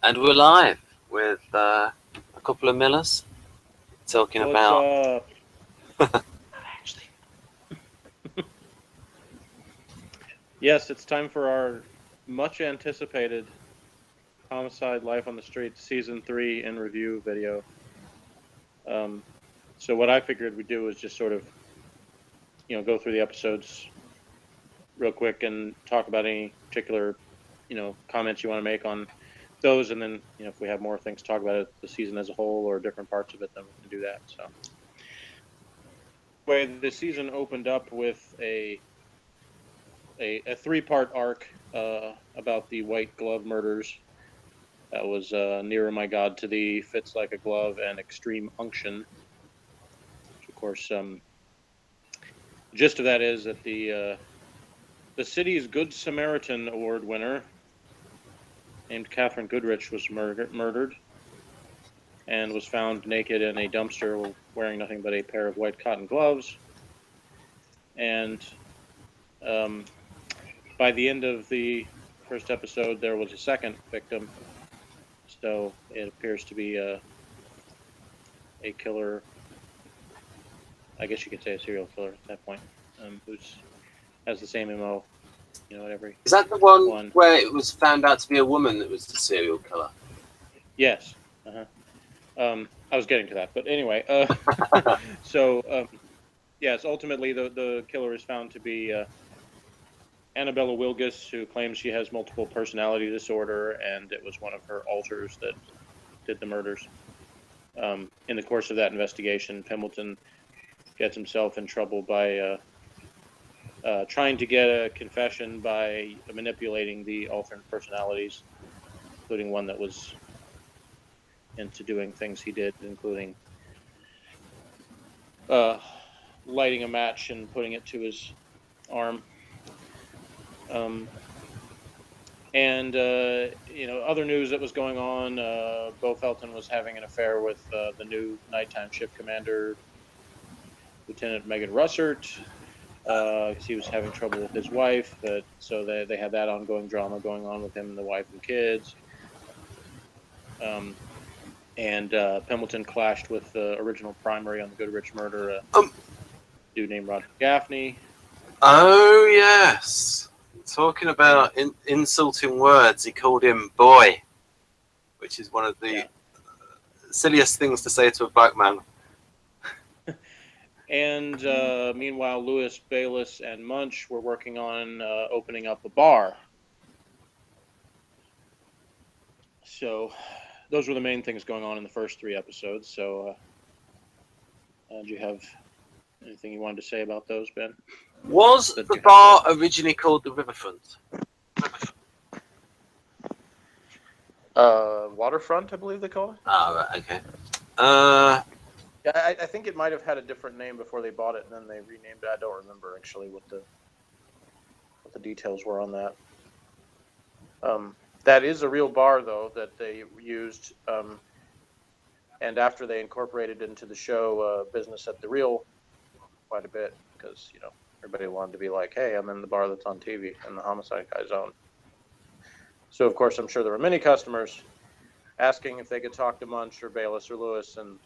And we're live with a couple of Millers talking about. Actually. Yes, it's time for our much anticipated Homicide: Life on the Street Season 3 in review video. So what I figured we'd do is just sort of, go through the episodes real quick and talk about any particular, comments you want to make on those, and then, if we have more things to talk about it, the season as a whole or different parts of it, then we can do that. So, anyway, the season opened up with a 3-part arc about the White Glove murders. That was Nearer My God to Thee, Fits Like a Glove, and Extreme Unction. Which, of course, the gist of that is that the city's Good Samaritan Award winner, named Catherine Goodrich, was murdered and was found naked in a dumpster wearing nothing but a pair of white cotton gloves. And by the end of the first episode, there was a second victim. So it appears to be a killer. I guess you could say a serial killer at that point, who's has the same MO. At every. Is that the one where it was found out to be a woman that was the serial killer? Yes. I was getting to that, but anyway. So yes, ultimately the killer is found to be Annabella Wilgus, who claims she has multiple personality disorder, and it was one of her alters that did the murders. In the course of that investigation, Pembleton gets himself in trouble by trying to get a confession by manipulating the alternate personalities, including one that was into doing things he did, including lighting a match and putting it to his arm. Other news that was going on, Bo Felton was having an affair with the new nighttime shift commander, Lieutenant Megan Russert, because he was having trouble with his wife. So they had that ongoing drama going on with him and the wife and kids. And Pembleton clashed with the original primary on the Goodrich murder, a dude named Roger Gaffney. Oh, yes. Talking about insulting words, he called him boy, which is one of the silliest things to say to a black man. And meanwhile, Lewis, Bayless, and Munch were working on opening up a bar. So those were the main things going on in the first 3 episodes. So do you have anything you wanted to say about those, Ben? Was the bar originally called the Riverfront? Waterfront, I believe they call it. Oh, right, okay. Yeah, I think it might have had a different name before they bought it, and then they renamed it. I don't remember actually what the details were on that. That is a real bar, though, that they used, and after they incorporated into the show Business at the Real quite a bit, because everybody wanted to be like, hey, I'm in the bar that's on TV in the Homicide Guy zone. So, of course, I'm sure there were many customers asking if they could talk to Munch or Bayless or Lewis, and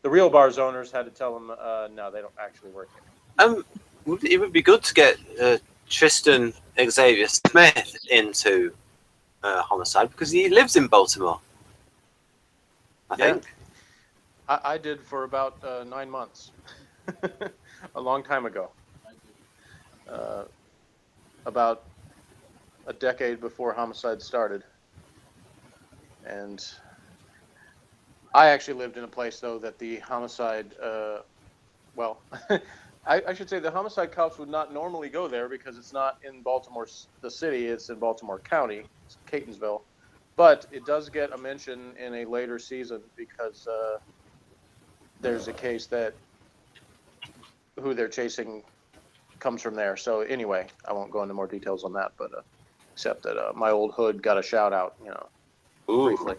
the Real Bar's owners had to tell them, no, they don't actually work here. It would be good to get Tristan Xavier Smith into Homicide, because he lives in Baltimore, I think. I did for about 9 months. A long time ago. About a decade before Homicide started. And I actually lived in a place, though, that the Homicide, I should say the Homicide cops would not normally go there because it's not in Baltimore, the city, it's in Baltimore County, it's Catonsville. But it does get a mention in a later season because there's a case that who they're chasing comes from there. So anyway, I won't go into more details on that, but except that my old hood got a shout out, briefly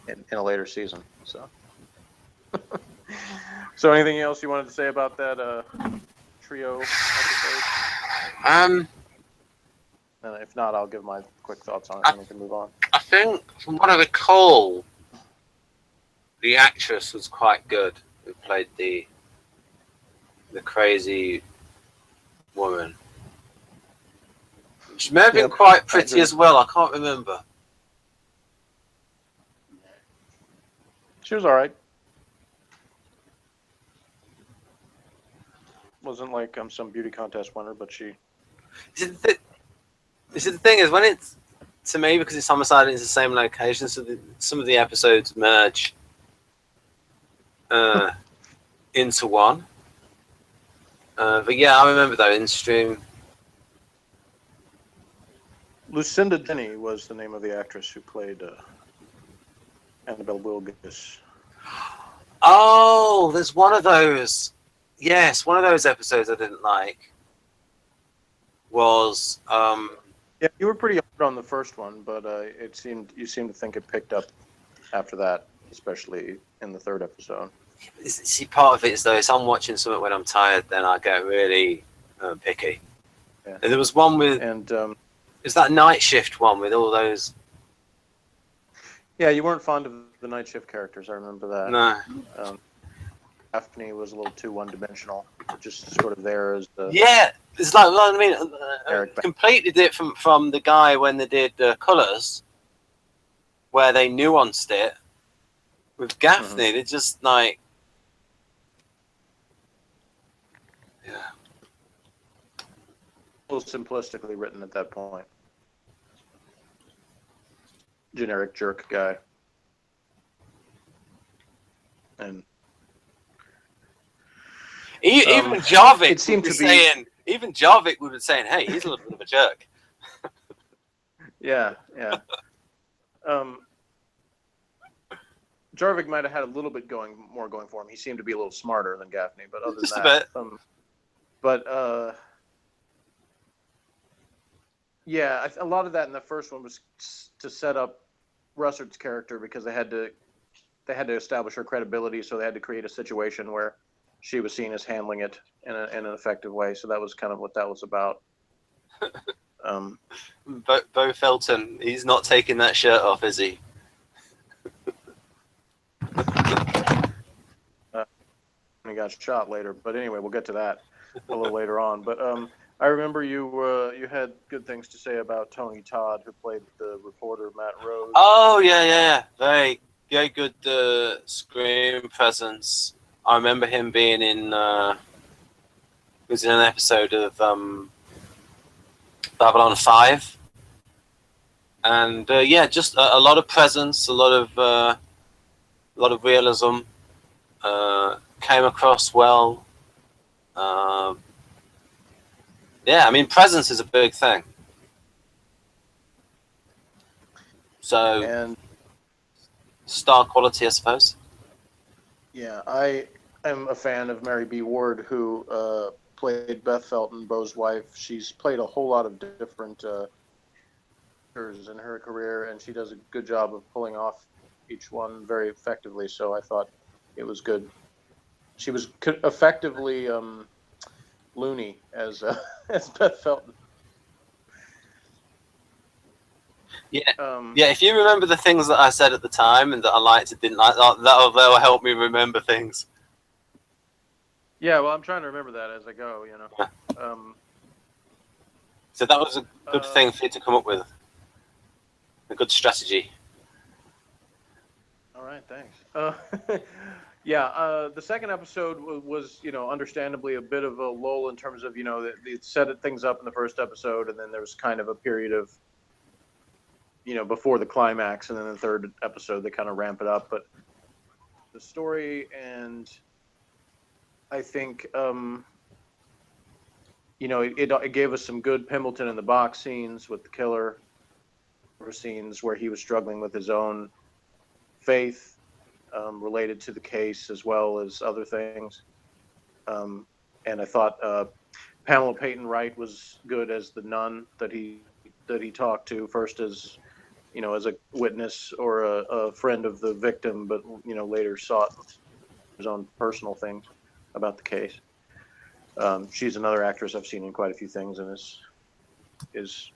in a later season. So, so anything else you wanted to say about that trio episode? If not, I'll give my quick thoughts on it and we can move on. I think, from what I recall, the actress was quite good who played the crazy woman. She may have been quite pretty as well. I can't remember. She was all right. Wasn't like some beauty contest winner, but she. The thing is, when it's, to me, because it's Homicide and it's the same location, so some of the episodes merge into one. But yeah, I remember though in stream. Lucinda Denny was the name of the actress who played Annabelle Wilgus. Oh, there's one of those. Yes, one of those episodes I didn't like was. Yeah, you were pretty hard on the first one, but you seemed to think it picked up after that, especially in the third episode. See, part of it is though, if I'm watching something when I'm tired, then I get really picky. Yeah. And there was one with, is that Night Shift one with all those? Yeah, you weren't fond of the Night Shift characters. I remember that. No. Daphne was a little too one-dimensional, just sort of there as the. Yeah, it's like, well, I mean, completely different from the guy when they did Colours, where they nuanced it. With Gaffney, they're just like, yeah, a little simplistically written at that point. Generic jerk guy. And even Jarvik it seemed would be to be saying, even Jarvik would be saying, "Hey, he's a little bit of a jerk." Yeah. Jarvik might have had a little bit more going for him. He seemed to be a little smarter than Gaffney, but other Just than that, but yeah, a lot of that in the first one was to set up Russard's character because they had to establish her credibility, so they had to create a situation where she was seen as handling it in an effective way. So that was kind of what that was about. Bo Felton, he's not taking that shirt off, is he? He got shot later, but anyway, we'll get to that a little later on. But I remember you had good things to say about Tony Todd, who played the reporter Matt Rose. Oh yeah, very good screen presence. I remember him being in. He was in an episode of Babylon 5, and yeah, just a lot of presence, a lot of realism. Came across well. Yeah, I mean, presence is a big thing. So, and star quality, I suppose. Yeah, I am a fan of Mary B. Ward, who played Beth Felton, Bo's wife. She's played a whole lot of different characters in her career, and she does a good job of pulling off each one very effectively. So I thought it was good. She was effectively loony as Beth Felton. Yeah, yeah. If you remember the things that I said at the time and that I liked and didn't like, that'll help me remember things. Yeah, well, I'm trying to remember that as I go. You know. Yeah. So that was a good thing for you to come up with. A good strategy. All right, thanks. Yeah, the second episode was, understandably a bit of a lull in terms of, it set things up in the first episode, and then there was kind of a period of, before the climax, and then the third episode they kind of ramp it up. But the story, and I think, it gave us some good Pimbleton in the box scenes with the killer, or scenes where he was struggling with his own faith. Related to the case as well as other things. And I thought Pamela Peyton Wright was good as the nun that he talked to, first as, as a witness or a friend of the victim, but, later sought his own personal things about the case. She's another actress I've seen in quite a few things and is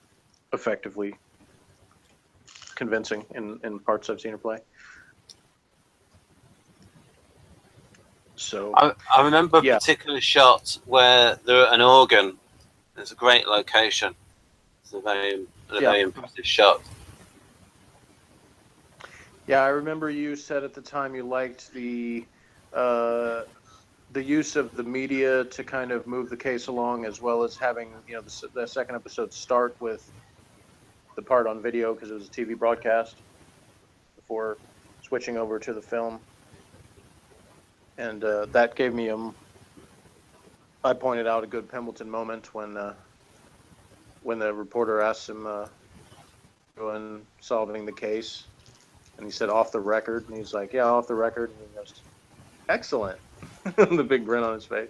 effectively convincing in parts I've seen her play. So I remember a particular shot where they're at an organ. It's a great location. It's a very impressive shot. Yeah, I remember you said at the time you liked the use of the media to kind of move the case along, as well as having the second episode start with the part on video because it was a TV broadcast before switching over to the film, and that gave me I pointed out a good Pembleton moment when the reporter asked him when solving the case, and he said off the record, and he's like, yeah, off the record, and he goes, excellent. The big grin on his face.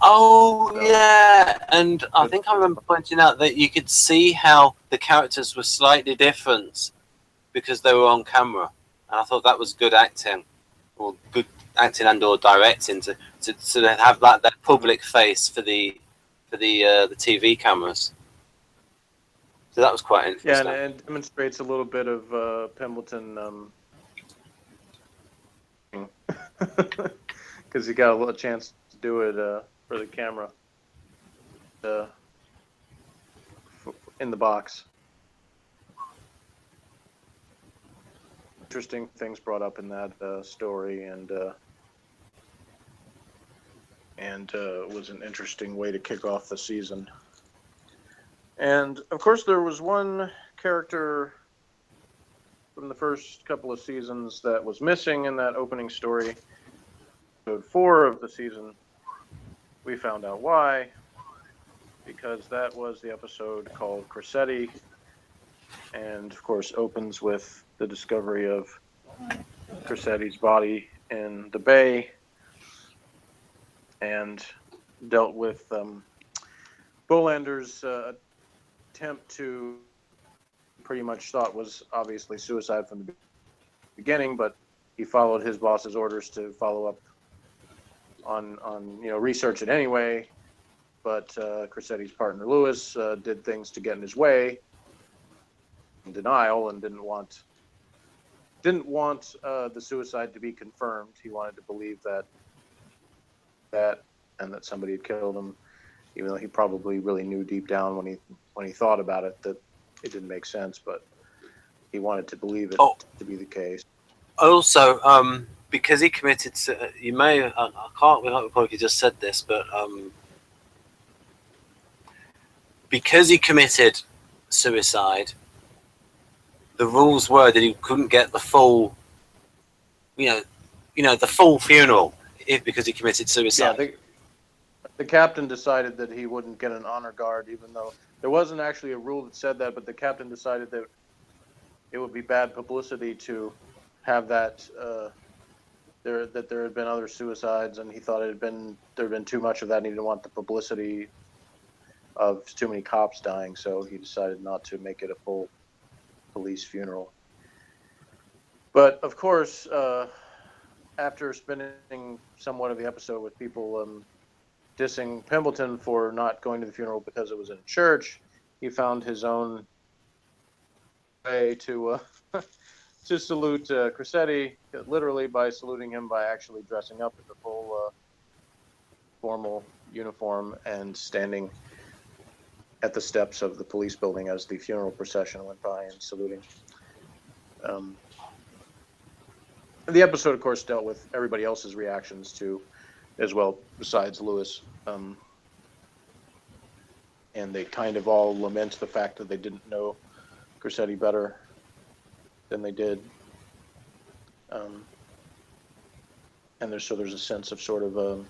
Oh, yeah. And I think I remember pointing out that you could see how the characters were slightly different because they were on camera. And I thought that was good acting, or good acting and or directing to have that public face for the TV cameras. So that was quite interesting. Yeah, and demonstrates a little bit of Pembleton because he got a little chance to do it for the camera in the box. Interesting things brought up in that story, and it was an interesting way to kick off the season. And of course, there was one character from the first couple of seasons that was missing in that opening story. Episode 4 of the season, we found out why, because that was the episode called Cressetti, and of course opens with the discovery of Cressetti's body in the bay, and dealt with Bolander's attempt to pretty much thought was obviously suicide from the beginning, but he followed his boss's orders to follow up on research it anyway. But Cressetti's partner Lewis did things to get in his way, in denial, and didn't want the suicide to be confirmed. He wanted to believe that somebody had killed him, even though he probably really knew deep down when he thought about it that it didn't make sense, but he wanted to believe it to be the case. Also, because he committed, you may, I can't recall if you just said this, but because he committed suicide, the rules were that he couldn't get the full, the full funeral because he committed suicide. Yeah, the captain decided that he wouldn't get an honor guard, even though there wasn't actually a rule that said that, but the captain decided that it would be bad publicity to have that there had been other suicides, and he thought there had been too much of that, and he didn't want the publicity of too many cops dying, so he decided not to make it a full police funeral. But of course, after spending somewhat of the episode with people dissing Pembleton for not going to the funeral because it was in a church, he found his own way to salute Cressetti, literally by saluting him by actually dressing up in the full formal uniform and standing at the steps of the police building as the funeral procession went by and saluting. The episode, of course, dealt with everybody else's reactions too, as well, besides Lewis. And they kind of all lament the fact that they didn't know Cressetti better than they did. And there's a sense of sort of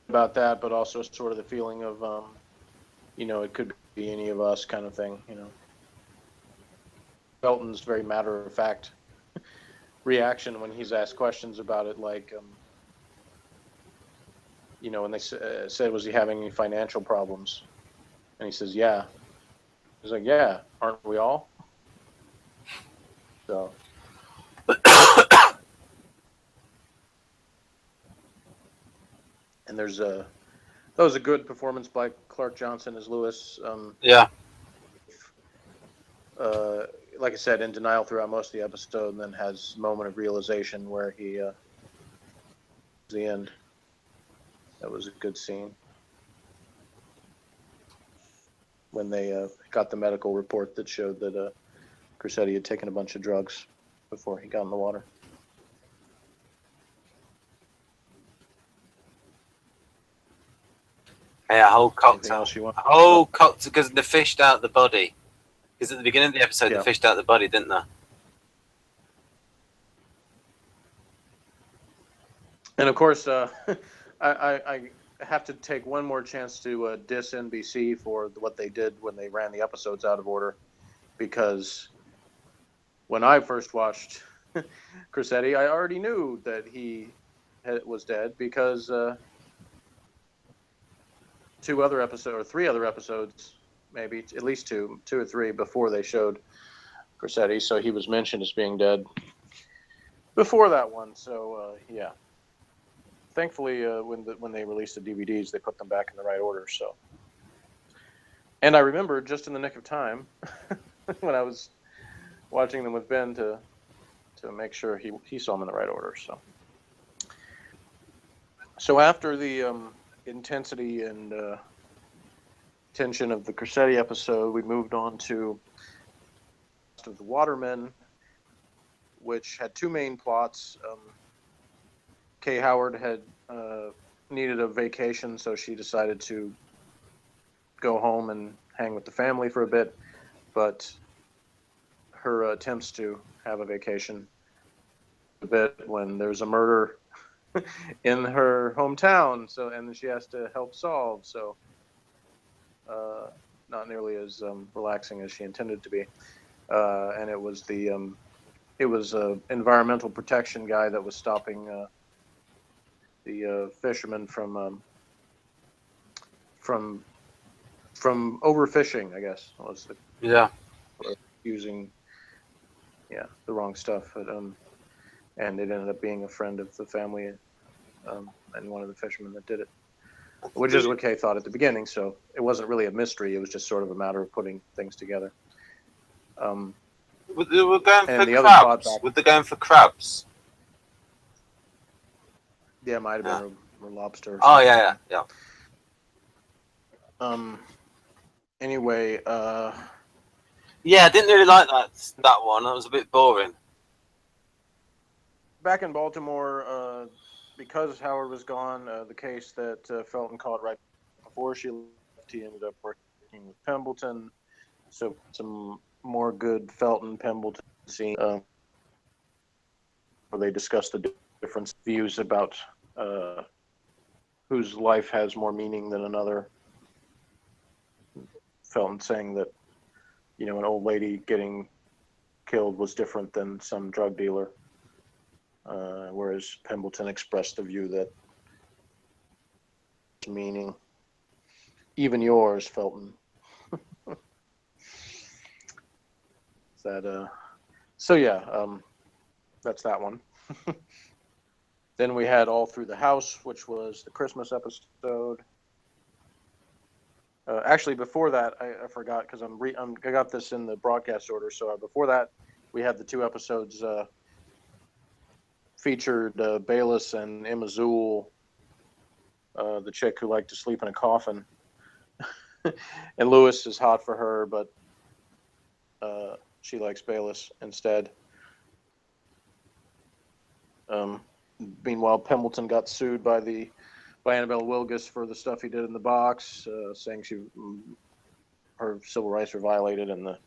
about that, but also sort of the feeling of, it could be any of us kind of thing, Felton's very matter-of-fact reaction when he's asked questions about it, like, when they said, was he having any financial problems? And he says, yeah. He's like, yeah, aren't we all? So. And that was a good performance by Clark Johnson as Lewis. Yeah. like I said, in denial throughout most of the episode, and then has a moment of realization where he, the end. That was a good scene. When they got the medical report that showed that Cressetti had taken a bunch of drugs before he got in the water. Yeah, whole Anything cocktail. else you want? Whole cocktail, because they fished out the body. Because at the beginning of the episode, Yeah. they fished out the body, didn't they? And of course, I have to take one more chance to diss NBC for what they did when they ran the episodes out of order, because when I first watched Cressetti, I already knew that he was dead because 3 other episodes, maybe at least two or three before they showed Cressetti, so he was mentioned as being dead before that one. So yeah. Thankfully, when they released the DVDs, they put them back in the right order. So, and I remember just in the nick of time when I was watching them with Ben to make sure he saw them in the right order. So after the intensity and tension of the Cressetti episode, we moved on to of the Watermen, which had 2 main plots. Kay Howard had needed a vacation, so she decided to go home and hang with the family for a bit. But her attempts to have a vacation a bit when there's a murder in her hometown, and she has to help solve. So not nearly as relaxing as she intended to be. And it was the environmental protection guy that was stopping the fishermen from overfishing, I guess. Was Yeah. using the wrong stuff, but, and it ended up being a friend of the family and one of the fishermen that did it, which is what Kay thought at the beginning. So it wasn't really a mystery; it was just sort of a matter of putting things together. We're going And for the other plot crabs. back- Were they going for crabs? Yeah, it might have been or lobster. Or Oh something. yeah. Anyway, Yeah, I didn't really like that one. That was a bit boring. back in Baltimore, because Howard was gone, the case that Felton caught right before she left, he ended up working with Pembleton. So some more good Felton Pembleton scene where they discussed the different views about whose life has more meaning than another. Felton saying that, an old lady getting killed was different than some drug dealer. Whereas Pembleton expressed the view that meaning, even yours, Felton. So yeah, that's that one. Then we had All Through the House, which was the Christmas episode. Actually, before that, I forgot because I got this in the broadcast order. So before that, we had the 2 episodes featured Bayless and Emma Zool, the chick who liked to sleep in a coffin. And Lewis is hot for her, but she likes Bayless instead. Meanwhile, Pembleton got sued by Annabelle Wilgus for the stuff he did in the box, saying her civil rights were violated and the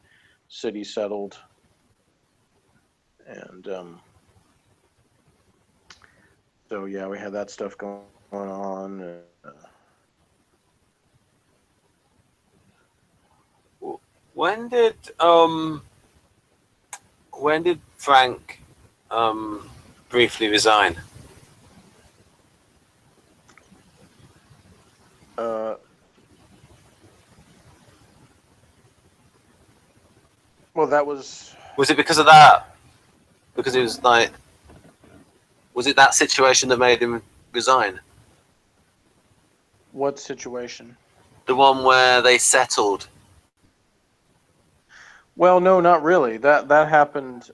city settled. And so yeah, we had that stuff going on. When did Frank briefly resign? Well, that was it because of that? Because it was was it that situation that made him resign? what situation? The one where they settled. Well, no, not really. That happened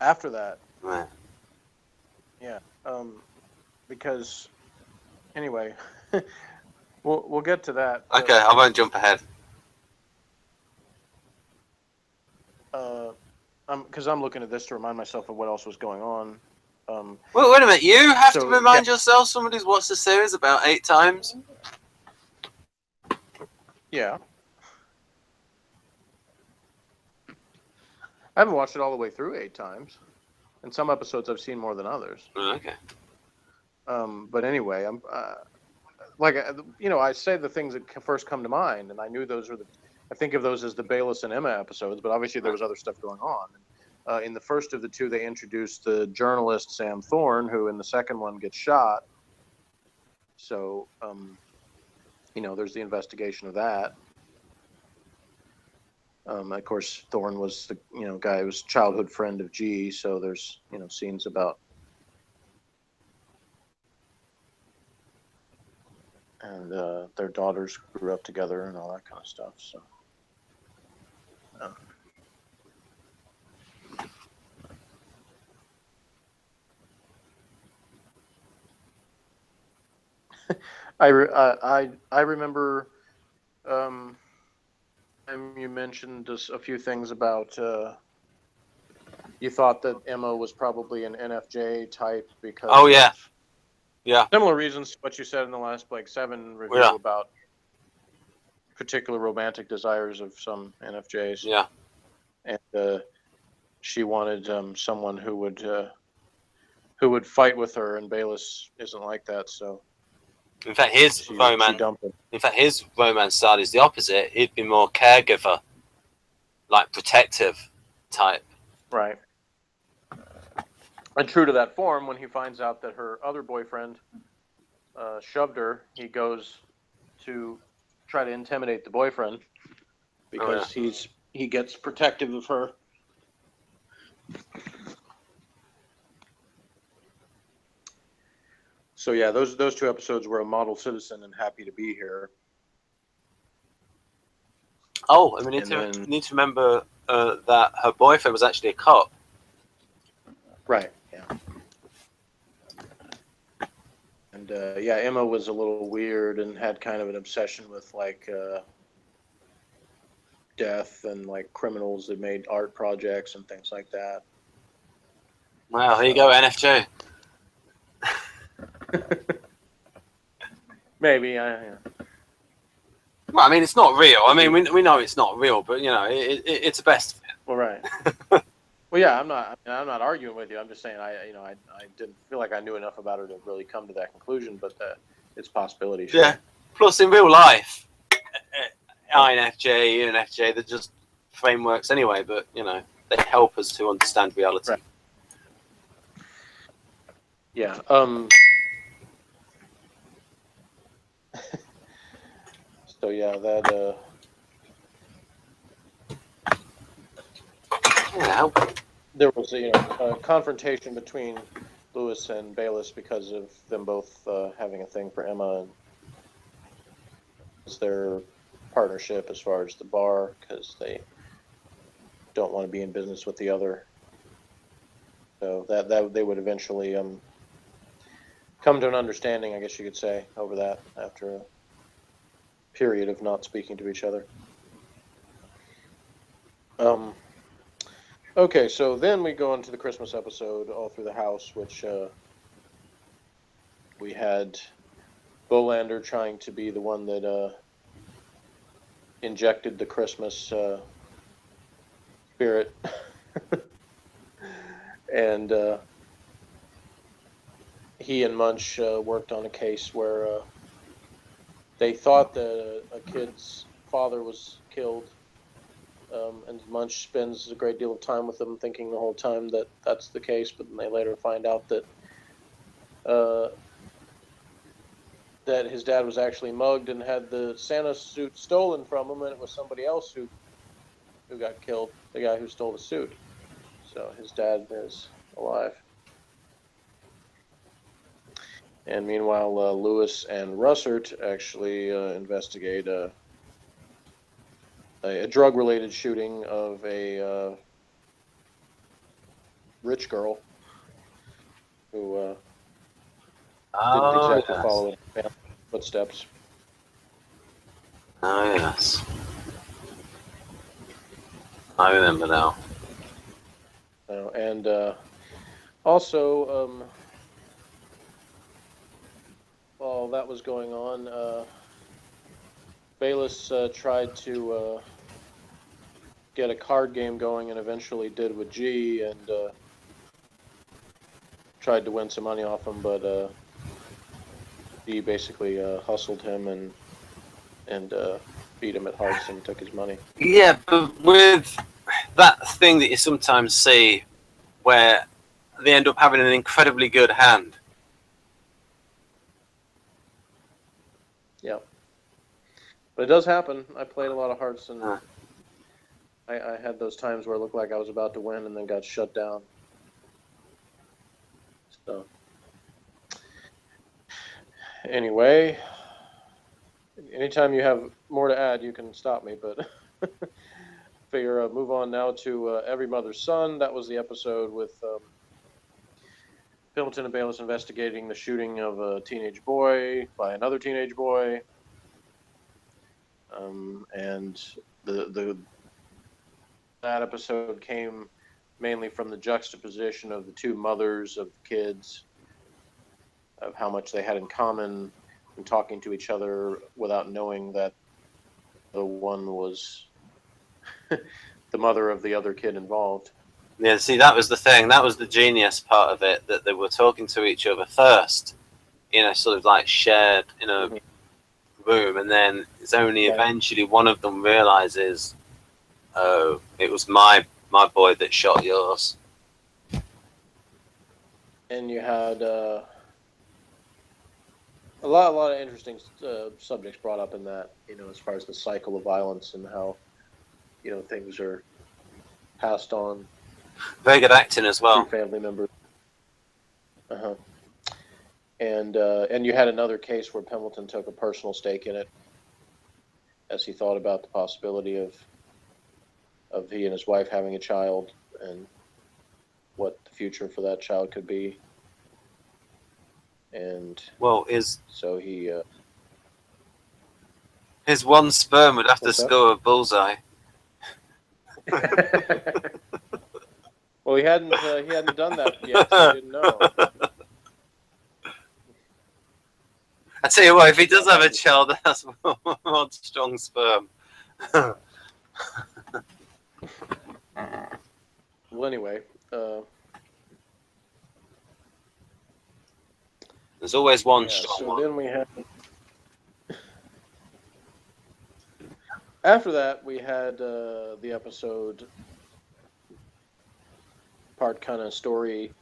after that. Right. Yeah. Because anyway, we'll get to that. Okay, I won't jump ahead. Because I'm looking at this to remind myself of what else was going on. Wait a minute. You have to So, remind yourself somebody's watched the series about 8 times. Yeah. I haven't watched it all the way through 8 times. And some episodes I've seen more than others. Okay. But anyway, I'm I say the things that first come to mind, and I knew those were I think of those as the Bayless and Emma episodes, but obviously there was other stuff going on. In the first of the two, they introduced the journalist Sam Thorne, who in the second one gets shot. So, there's the investigation of that. Of course, Thorne was the guy who was childhood friend of G. So there's scenes about and their daughters grew up together and all that kind of stuff. So. I remember you mentioned just a few things about you thought that Emma was probably an NFJ type because yeah, similar reasons to what you said in the last Blake 7 review about particular romantic desires of some NFJs. Yeah. And she wanted someone who would fight with her, and Bayless isn't like that, so in fact his romance side is the opposite. He'd be more caregiver, like protective type. Right. And true to that form, when he finds out that her other boyfriend shoved her, he goes to try to intimidate the boyfriend because he gets protective of her. So yeah, those 2 episodes were a model citizen and happy to be here. Oh, and we need to remember that her boyfriend was actually a cop. Right. Yeah. And Emma was a little weird and had kind of an obsession with like death and like criminals that made art projects and things like that. Wow, here you go, NFJ. Maybe, yeah. Well, I mean, it's not real. I mean, we know it's not real, but it's the best. Well, right. Well, yeah, I'm not arguing with you. I'm just saying I didn't feel like I knew enough about her to really come to that conclusion, but it's possibility. Sure. Yeah. Plus, in real life, INFJ, ENFJ, they're just frameworks anyway. But they help us to understand reality. Right. Yeah. So yeah, that. Yeah. There was a confrontation between Lewis and Bayless because of them both having a thing for Emma, and it's their partnership as far as the bar because they don't want to be in business with the other. So that they would eventually come to an understanding, I guess you could say, over that after a period of not speaking to each other. Okay, so then we go into the Christmas episode, All Through the House, which we had Bolander trying to be the one that injected the Christmas spirit. And he and Munch worked on a case where they thought that a kid's father was killed. And Munch spends a great deal of time with them, thinking the whole time that that's the case. But then they later find out that that his dad was actually mugged and had the Santa suit stolen from him, and it was somebody else who got killed, the guy who stole the suit. So his dad is alive. And meanwhile, Lewis and Russert actually investigate a drug-related shooting of a rich girl who didn't Oh, exactly yes. follow in her family's footsteps. Oh, yes. I remember now. And also, while that was going on, Bayless tried to get a card game going, and eventually did with G, and tried to win some money off him, but G basically hustled him and beat him at hearts and took his money. Yeah, but with that thing that you sometimes see where they end up having an incredibly good hand. Yeah. But it does happen. I played a lot of hearts, and Huh. I had those times where it looked like I was about to win and then got shut down. So, anyway, anytime you have more to add, you can stop me, but figure move on now to Every Mother's Son. That was the episode with Pendleton and Bayless investigating the shooting of a teenage boy by another teenage boy. And that episode came mainly from the juxtaposition of the two mothers of the kids, of how much they had in common and talking to each other without knowing that the one was the mother of the other kid involved. Yeah, see, that was the thing. That was the genius part of it, that they were talking to each other first in a sort of like shared, room, and then it's only Right. eventually one of them realizes, oh, it was my boy that shot yours. And you had a lot of interesting subjects brought up in that, as far as the cycle of violence and how, things are passed on Very good acting as well. through family members. Uh-huh. And you had another case where Pendleton took a personal stake in it, as he thought about the possibility of he and his wife having a child and what the future for that child could be. And Well, so he his one sperm would have to What's that? score a bullseye. well, he hadn't done that yet, so he didn't know. I tell you what, if he does have a child, that's one strong sperm. Well, anyway, There's always one yeah, strong so one. then we had. After that, we had the episode part kind of story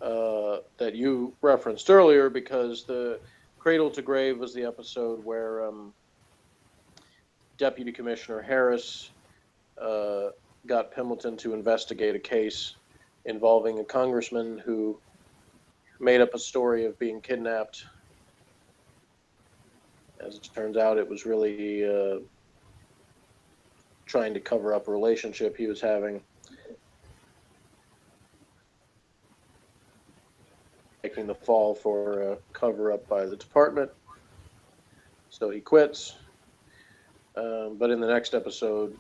that you referenced earlier, because the Cradle to Grave was the episode where Deputy Commissioner Harris got Pendleton to investigate a case involving a congressman who made up a story of being kidnapped. As it turns out, it was really trying to cover up a relationship he was having. Taking the fall for a cover-up by the department. So he quits. But in the next episode,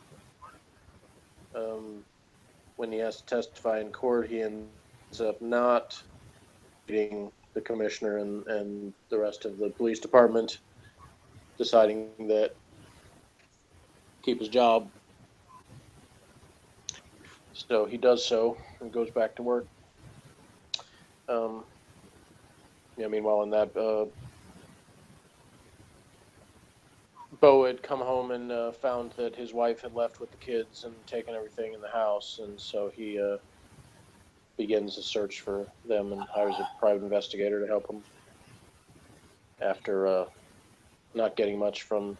when he has to testify in court, he ends up not meeting the commissioner and the rest of the police department, deciding that keep his job. So he does so and goes back to work. Meanwhile, in that, Bo had come home and found that his wife had left with the kids and taken everything in the house, and so he begins a search for them and hires a private investigator to help him after not getting much from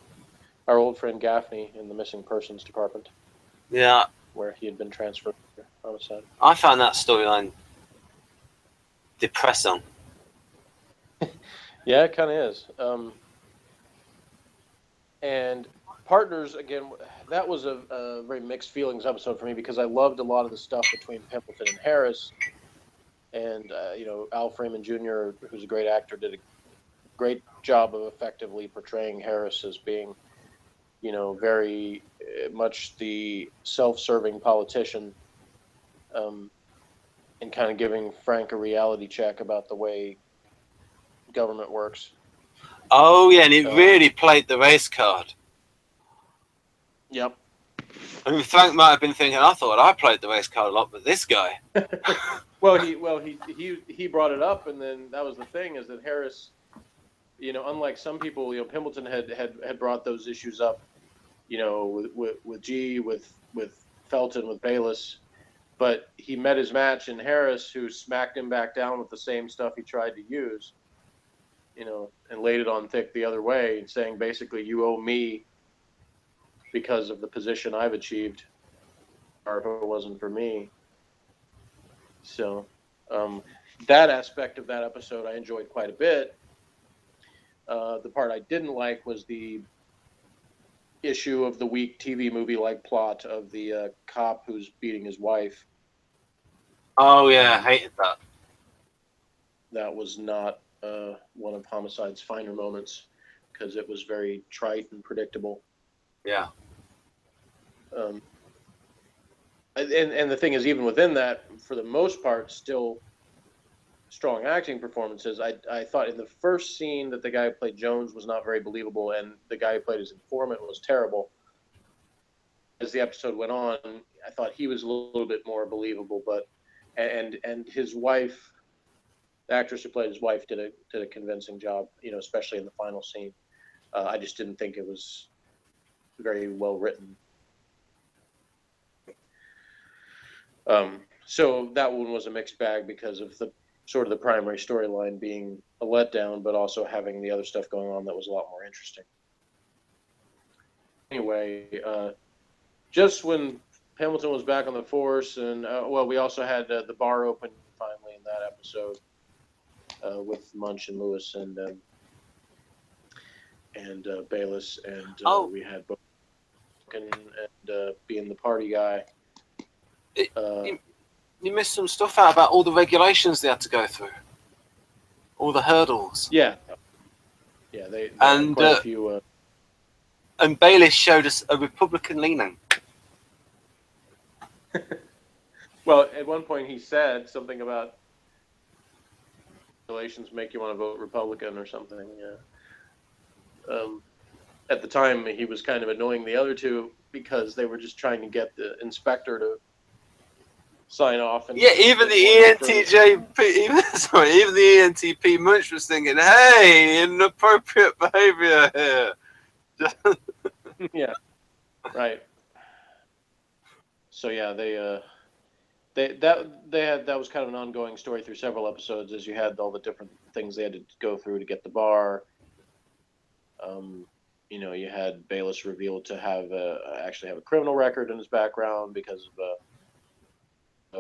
our old friend Gaffney in the missing persons department. Yeah. Where he had been transferred to homicide. I found that storyline depressing. Yeah, it kind of is. And Partners, again, that was a very mixed feelings episode for me because I loved a lot of the stuff between Pimpleton and Harris. And, Al Freeman Jr., who's a great actor, did a great job of effectively portraying Harris as being, very much the self-serving politician, and kind of giving Frank a reality check about the way government works. Oh, yeah, and it really played the race card. Yep. I mean, Frank might have been thinking, I thought I played the race card a lot, but this guy. Well, he brought it up, and then that was the thing is that Harris, unlike some people, Pimpleton had brought those issues up, with G, with Felton, with Bayless, but he met his match in Harris, who smacked him back down with the same stuff he tried to use, and laid it on thick the other way, saying basically, you owe me because of the position I've achieved, or if it wasn't for me. So that aspect of that episode I enjoyed quite a bit. The part I didn't like was the issue of the week TV movie-like plot of the cop who's beating his wife. Oh, yeah, I hated that. That was not one of Homicide's finer moments because it was very trite and predictable. Yeah. And the thing is, even within that, for the most part, still strong acting performances. I thought in the first scene that the guy who played Jones was not very believable, and the guy who played his informant was terrible. As the episode went on, I thought he was a little bit more believable, but and his wife, the actress who played his wife, did a convincing job, especially in the final scene. I just didn't think it was very well written. So that one was a mixed bag because of the sort of the primary storyline being a letdown, but also having the other stuff going on that was a lot more interesting. Anyway, just when Hamilton was back on the force, and we also had the bar open finally in that episode with Munch and Lewis and Bayless, and we had both and being the party guy. You missed some stuff out about all the regulations they had to go through, all the hurdles. Yeah, they and quite a few. And Bayless showed us a Republican leaning. Well, at one point he said something about regulations make you want to vote Republican or something. Yeah. At the time, he was kind of annoying the other two because they were just trying to get the inspector to sign off. And even the ENTJP, even the ENTP Munch was thinking, "Hey, inappropriate behavior here." Yeah, right. So yeah, that was kind of an ongoing story through several episodes, as you had all the different things they had to go through to get the bar. You had Bayless revealed to have actually have a criminal record in his background because of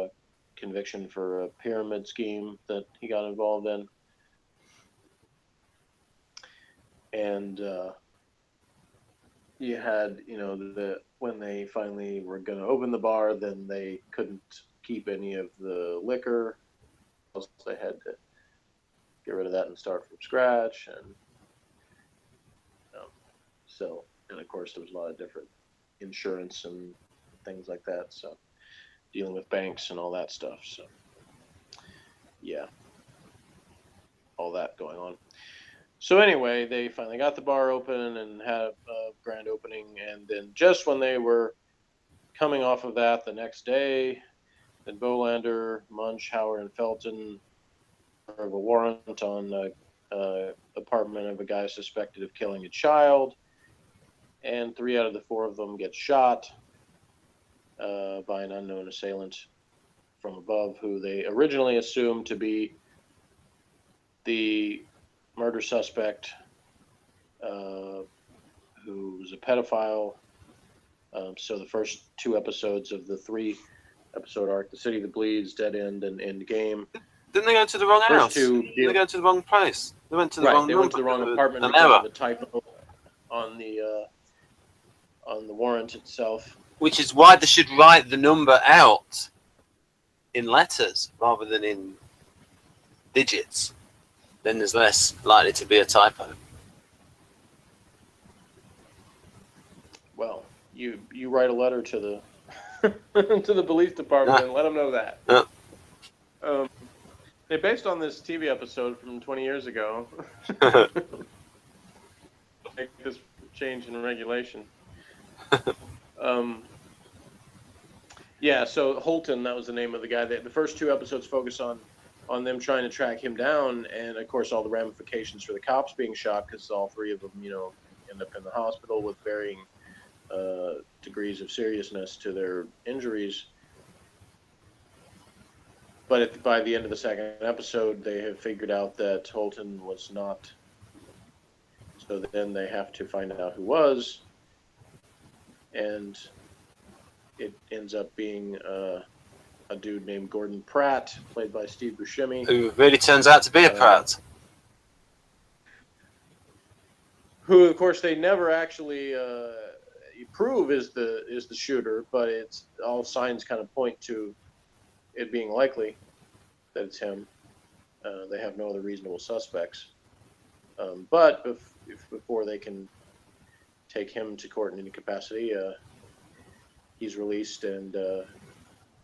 a conviction for a pyramid scheme that he got involved in. And you had, when they finally were going to open the bar, then they couldn't keep any of the liquor. So they had to get rid of that and start from scratch. And and of course, there was a lot of different insurance and things like that. So dealing with banks and all that stuff. So yeah, all that going on. So anyway, they finally got the bar open and had a grand opening. And then just when they were coming off of that the next day, then Bolander, Munch, Howard, and Felton have a warrant on the apartment of a guy suspected of killing a child. And 3 out of the 4 of them get shot by an unknown assailant from above, who they originally assumed to be the murder suspect, who was a pedophile. So the first 2 episodes of the 3-episode arc, The City That Bleeds, Dead End, and End Game. Didn't they go to the wrong house? Didn't they go to the wrong place? They went to the wrong. They went to the wrong apartment because of the typo on the on the warrant itself. Which is why they should write the number out in letters rather than in digits. Then there's less likely to be a typo. Well, you write a letter to the to the police department and let them know that. They based on this TV episode from 20 years ago. Make this change in regulation. Yeah, so Holton, that was the name of the guy. The first 2 episodes focus on them trying to track him down, and of course all the ramifications for the cops being shot, because all 3 of them, end up in the hospital with varying degrees of seriousness to their injuries. But by the end of the second episode, they have figured out that Holton was not. So then they have to find out who was, and it ends up being a dude named Gordon Pratt, played by Steve Buscemi, Who really turns out to be a Pratt. Who, of course, they never actually prove is the shooter, but it's all signs kind of point to it being likely that it's him. They have no other reasonable suspects. But if before they can take him to court in any capacity, he's released and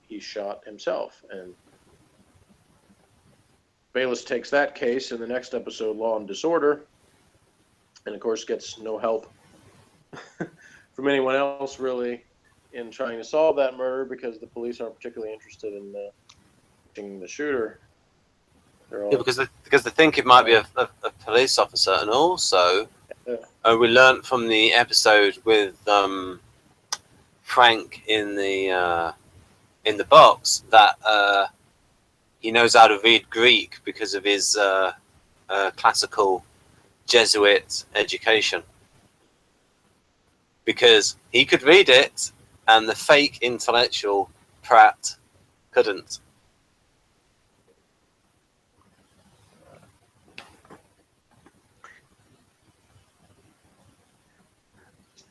he's shot himself. And Bayless takes that case in the next episode, Law and Disorder, and of course gets no help from anyone else really in trying to solve that murder, because the police aren't particularly interested in catching the shooter. Yeah, because they think it might be a police officer, and also we learnt from the episode with Frank in the box that he knows how to read Greek because of his classical Jesuit education. Because he could read it, and the fake intellectual Pratt couldn't.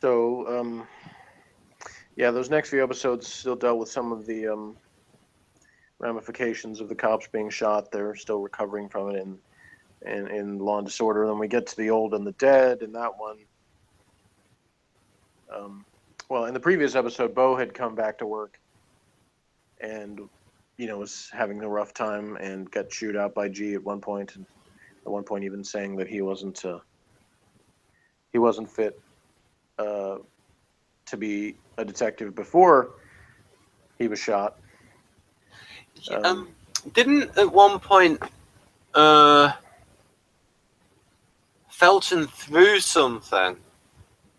So, yeah, those next few episodes still dealt with some of the ramifications of the cops being shot. They're still recovering from it in Law and Disorder. Then we get to The Old and the Dead, and that one. Well, in the previous episode, Bo had come back to work and, was having a rough time and got chewed out by G at one point, and at one point even saying that he wasn't fit to be a detective before he was shot. Didn't at one point Felton threw something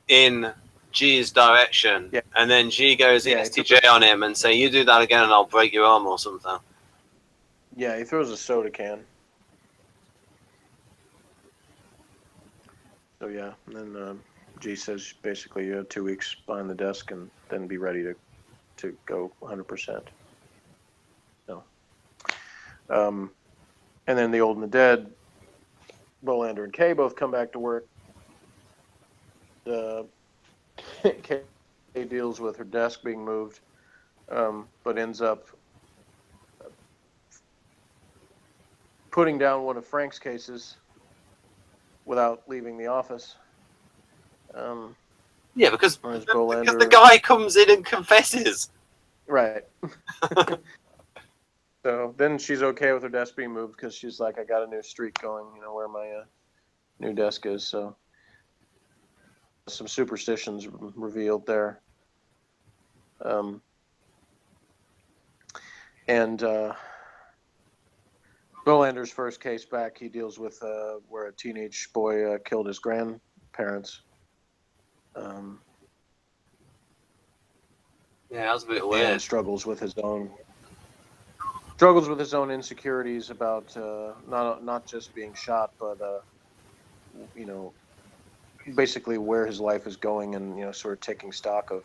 in G's direction, and then G goes ESTJ on him and say, "You do that again and I'll break your arm," or something. Yeah, he throws a soda can. So yeah, and then G says basically you have 2 weeks behind the desk and then be ready to go 100%. So, and then The Old and the Dead, Bolander and Kay both come back to work. Kay deals with her desk being moved, but ends up putting down one of Frank's cases without leaving the office. Yeah, because the guy comes in and confesses. Right. So then she's okay with her desk being moved because she's like, I got a new streak going, where my new desk is. So some superstitions revealed there. And Bolander's first case back, he deals with where a teenage boy killed his grandparents. Yeah, that was a bit weird. And struggles with his own insecurities about not just being shot, but basically where his life is going, and sort of taking stock of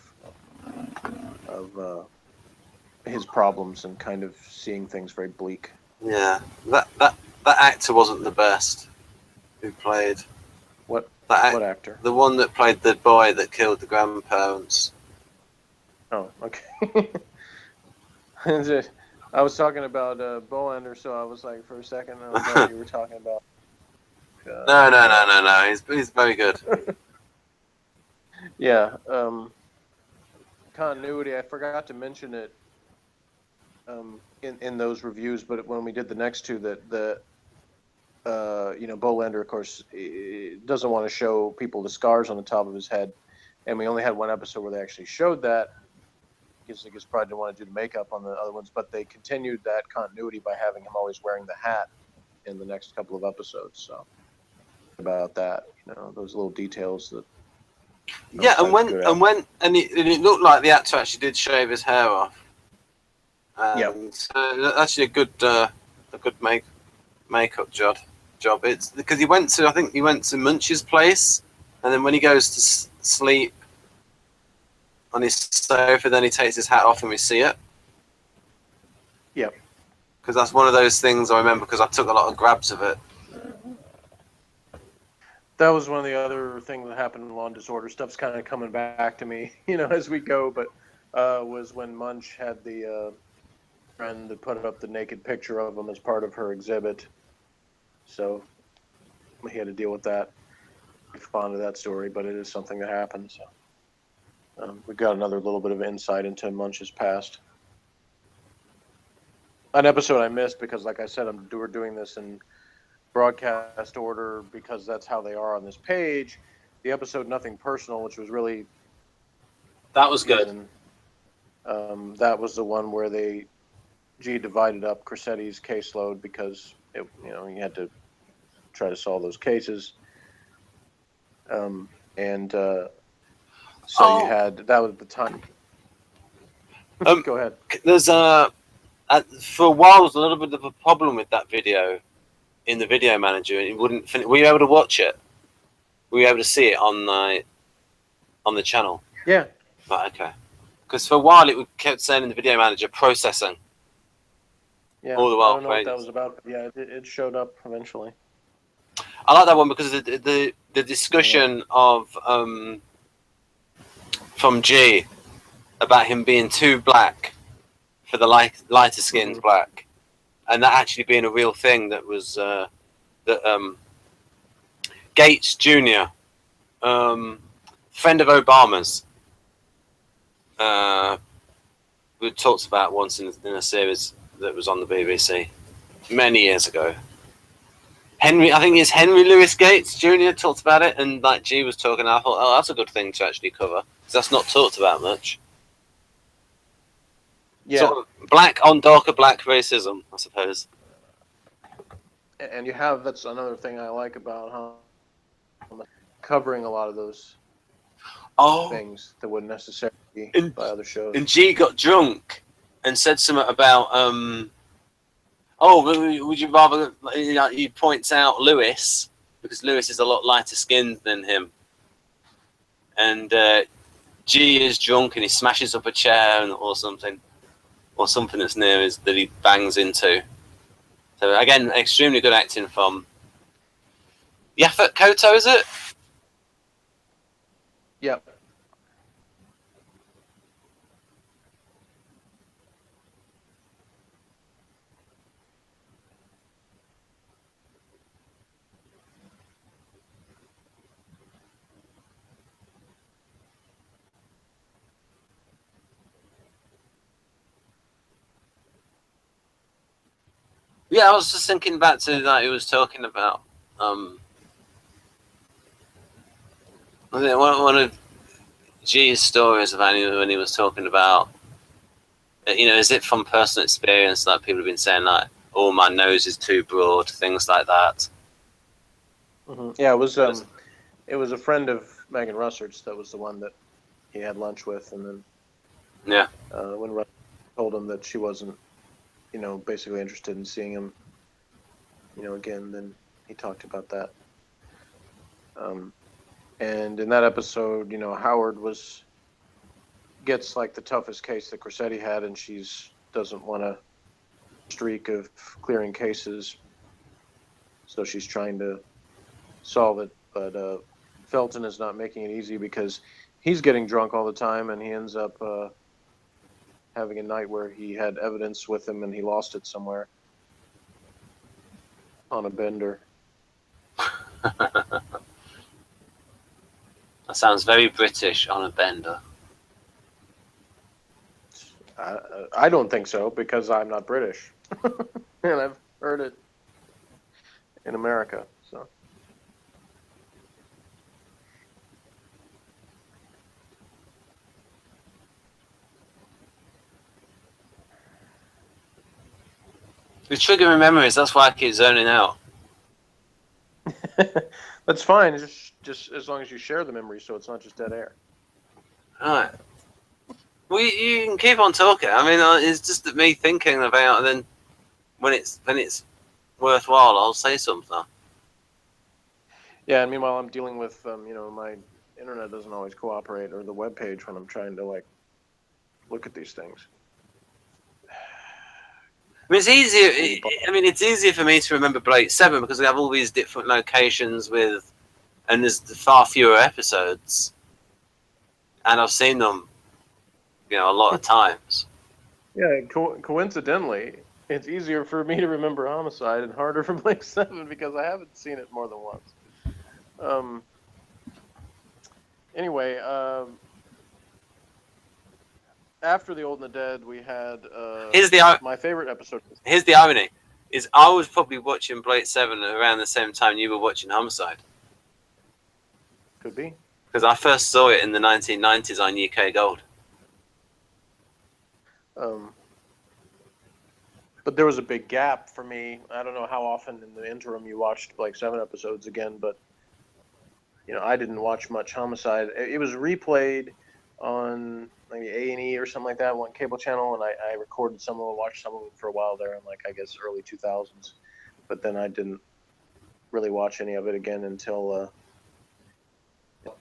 his problems and kind of seeing things very bleak. Yeah, that actor wasn't the best who played. What What actor? The one that played the boy that killed the grandparents. Oh, okay. I was talking about Bolander, so I was like, for a second, I thought you were talking about. No. He's very good. Yeah. Continuity. I forgot to mention it in those reviews, but when we did the next two, Bolander, of course, doesn't want to show people the scars on the top of his head, and we only had one episode where they actually showed that. I guess probably didn't want to do the makeup on the other ones, but they continued that continuity by having him always wearing the hat in the next couple of episodes. So about that, those little details that. Yeah, and it looked like the actor actually did shave his hair off. Yeah, so actually a good makeup job. It's because I think he went to Munch's place, and then when he goes to sleep on his sofa, then he takes his hat off and we see it. Yeah. Because that's one of those things I remember because I took a lot of grabs of it. That was one of the other things that happened in Law and Disorder. Stuff's kind of coming back to me, as we go. But was when Munch had the friend that put up the naked picture of him as part of her exhibit. So he had to deal with that. I'm fond of that story, but it is something that happened. So we got another little bit of insight into Munch's past. An episode I missed because, like I said, we're doing this in broadcast order because that's how they are on this page. The episode Nothing Personal, which was really that was good. That was the one where G divided up Cressetti's caseload because he had to try to solve those cases. So you had that was the time. Go ahead. There's for a while there was a little bit of a problem with that video in the video manager. It wouldn't finish. Were you able to watch it? Were you able to see it on the channel? Yeah. Right. Okay. Because for a while it kept saying in the video manager processing. Yeah. All the while I don't know what that was about. But yeah, it showed up eventually. I like that one because the discussion of from G about him being too black for the lighter skins black, and that actually being a real thing that was that Gates Jr., friend of Obama's, we talked about once in a series that was on the BBC many years ago. I think it's Henry Louis Gates Jr. talked about it, and like G was talking, I thought, oh, that's a good thing to actually cover because that's not talked about much. Yeah, sort of black on darker black racism, I suppose. And that's another thing I like about covering a lot of those things that wouldn't necessarily be by other shows. And G got drunk and said something about would you rather? He points out Lewis because Lewis is a lot lighter skinned than him, and G is drunk and he smashes up a chair or something that's near that he bangs into. So again, extremely good acting from Yaphet Kotto, is it? Yep. Yeah, I was just thinking back to that he was talking about. I think one of G's stories about when he was talking about, is it from personal experience that people have been saying like, "Oh, my nose is too broad," things like that. Mm-hmm. Yeah, it was a friend of Megan Russard's that was the one that he had lunch with, and then when Russard told him that she wasn't, basically interested in seeing him, again, then he talked about that. And in that episode, Howard gets like the toughest case that Cressetti had, and doesn't want a streak of clearing cases, so she's trying to solve it. But Felton is not making it easy because he's getting drunk all the time, and he ends up having a night where he had evidence with him and he lost it somewhere on a bender. That sounds very British, on a bender. I don't think so, because I'm not British. And I've heard it in America. So With triggering memories, that's why I keep zoning out. that's fine. It's just as long as you share the memory, so it's not just dead air. Alright. Well, you can keep on talking. I mean, it's just me thinking about, and then when it's worthwhile, I'll say something. Yeah, and meanwhile, I'm dealing with my internet doesn't always cooperate, or the web page when I'm trying to look at these things. I mean, it's easier. It's easier for me to remember Blake 7 because we have all these different locations and there's far fewer episodes, and I've seen them, a lot of times. Yeah, coincidentally, it's easier for me to remember Homicide and harder for Blake 7 because I haven't seen it more than once. Anyway, after The Old and the Dead, we had my favorite episode. Here's the irony: is I was probably watching Blake 7 around the same time you were watching Homicide. Could be. Because I first saw it in the 1990s on UK Gold. But there was a big gap for me. I don't know how often in the interim you watched Blake 7 episodes again, but I didn't watch much Homicide. It was replayed on maybe A&E or something like that, one cable channel, and I recorded some of it, watched some of it for a while there in I guess early 2000s. But then I didn't really watch any of it again until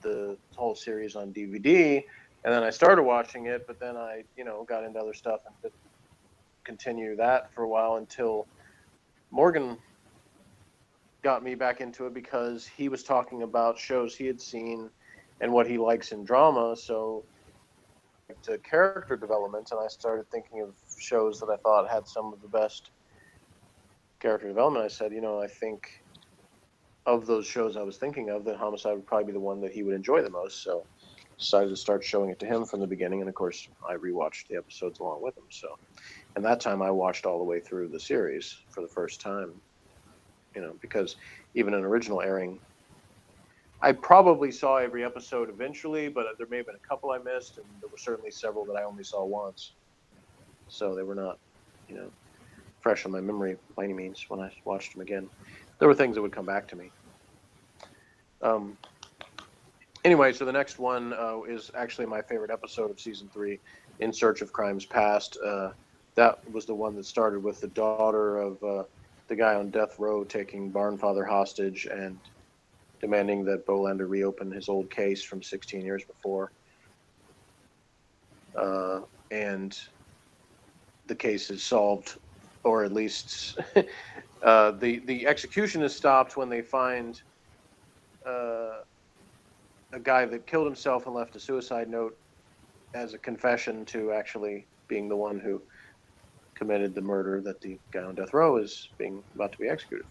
the whole series on DVD, and then I started watching it, but then I got into other stuff and didn't continue that for a while until Morgan got me back into it because he was talking about shows he had seen and what he likes in drama. So to character development, and I started thinking of shows that I thought had some of the best character development. I said, I think of those shows I was thinking of, that Homicide would probably be the one that he would enjoy the most. So decided to start showing it to him from the beginning, and of course I rewatched the episodes along with him. So, and that time I watched all the way through the series for the first time, because even an original airing, I probably saw every episode eventually, but there may have been a couple I missed, and there were certainly several that I only saw once. So they were not, fresh in my memory by any means when I watched them again. There were things that would come back to me. Anyway, so the next one is actually my favorite episode of season 3, In Search of Crimes Past. That was the one that started with the daughter of the guy on death row taking Barnfather hostage and demanding that Bolander reopen his old case from 16 years before. And the case is solved, or at least the execution is stopped when they find a guy that killed himself and left a suicide note as a confession to actually being the one who committed the murder that the guy on death row is about to be executed.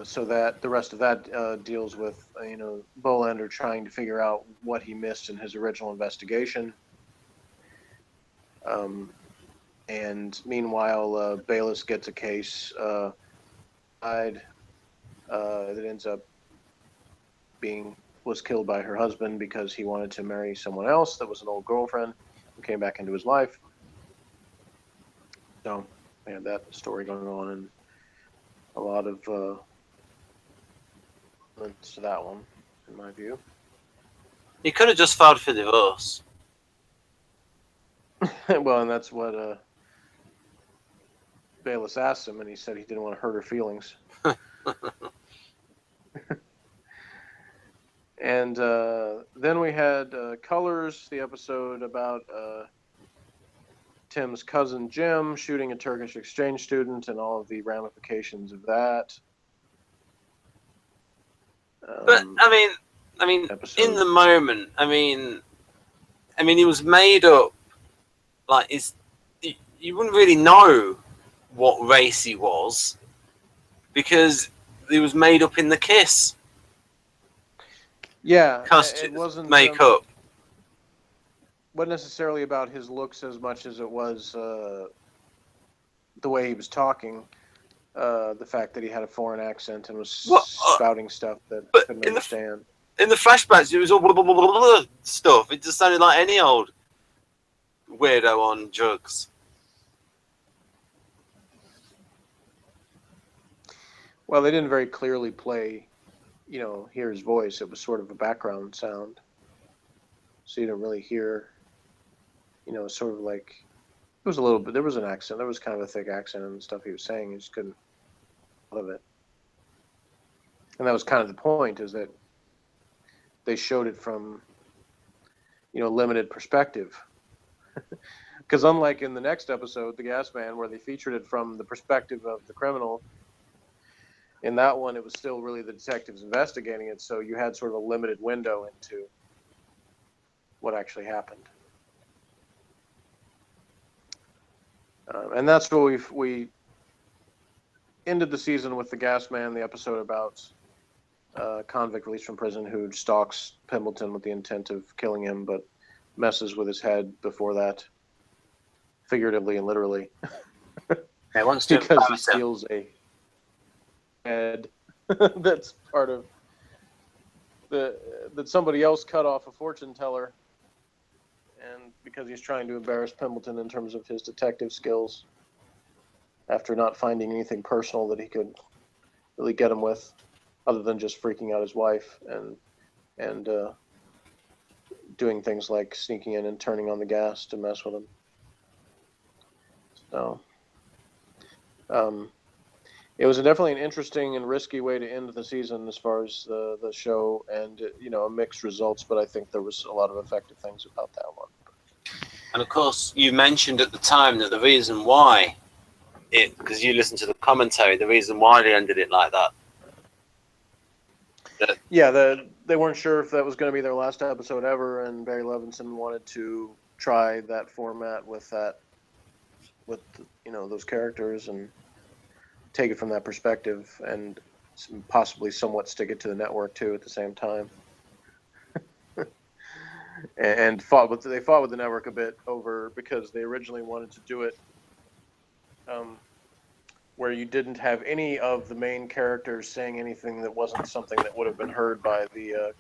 So that the rest of that deals with Bolander trying to figure out what he missed in his original investigation. And meanwhile, Bayless gets a case that ends up was killed by her husband because he wanted to marry someone else that was an old girlfriend who came back into his life. So we had that story going on, and a lot of links to that one, in my view. He could have just filed for divorce. Well, and that's what Bayless asked him, and he said he didn't want to hurt her feelings. And then we had Colors, the episode about Tim's cousin Jim shooting a Turkish exchange student and all of the ramifications of that. But I mean, episode. in the moment, I mean, he was made up. Like, you wouldn't really know what race he was because he was made up in the Kiss Yeah, costume, it wasn't makeup. wasn't necessarily about his looks as much as it was the way he was talking. The fact that he had a foreign accent and was spouting stuff that I couldn't understand. In the flashbacks, it was all blah, blah, blah, blah, blah stuff. It just sounded like any old weirdo on drugs. Well, they didn't very clearly play, hear his voice. It was sort of a background sound. So you don't really hear, sort of like, it was a little bit, there was an accent. There was kind of a thick accent and stuff he was saying. You just couldn't love it. And that was kind of the point, is that they showed it from, limited perspective. Because unlike in the next episode, The Gas Man, where they featured it from the perspective of the criminal, in that one, it was still really the detectives investigating it, so you had sort of a limited window into what actually happened. And that's what we ended the season with The Gas Man, the episode about convict released from prison who stalks Pembleton with the intent of killing him, but messes with his head before that, figuratively and literally. Because he steals a head that's part of that somebody else cut off a fortune teller, and because he's trying to embarrass Pembleton in terms of his detective skills after not finding anything personal that he could really get him with, other than just freaking out his wife and doing things like sneaking in and turning on the gas to mess with him. So it was definitely an interesting and risky way to end the season as far as the show, and mixed results, but I think there was a lot of effective things about that one. And of course, you mentioned at the time that the reason why because you listened to the commentary, the reason why they ended it like that. Yeah, they weren't sure if that was going to be their last episode ever, and Barry Levinson wanted to try that format with those characters and take it from that perspective, and possibly somewhat stick it to the network too at the same time. And they fought with the network a bit over, because they originally wanted to do it where you didn't have any of the main characters saying anything that wasn't something that would have been heard by the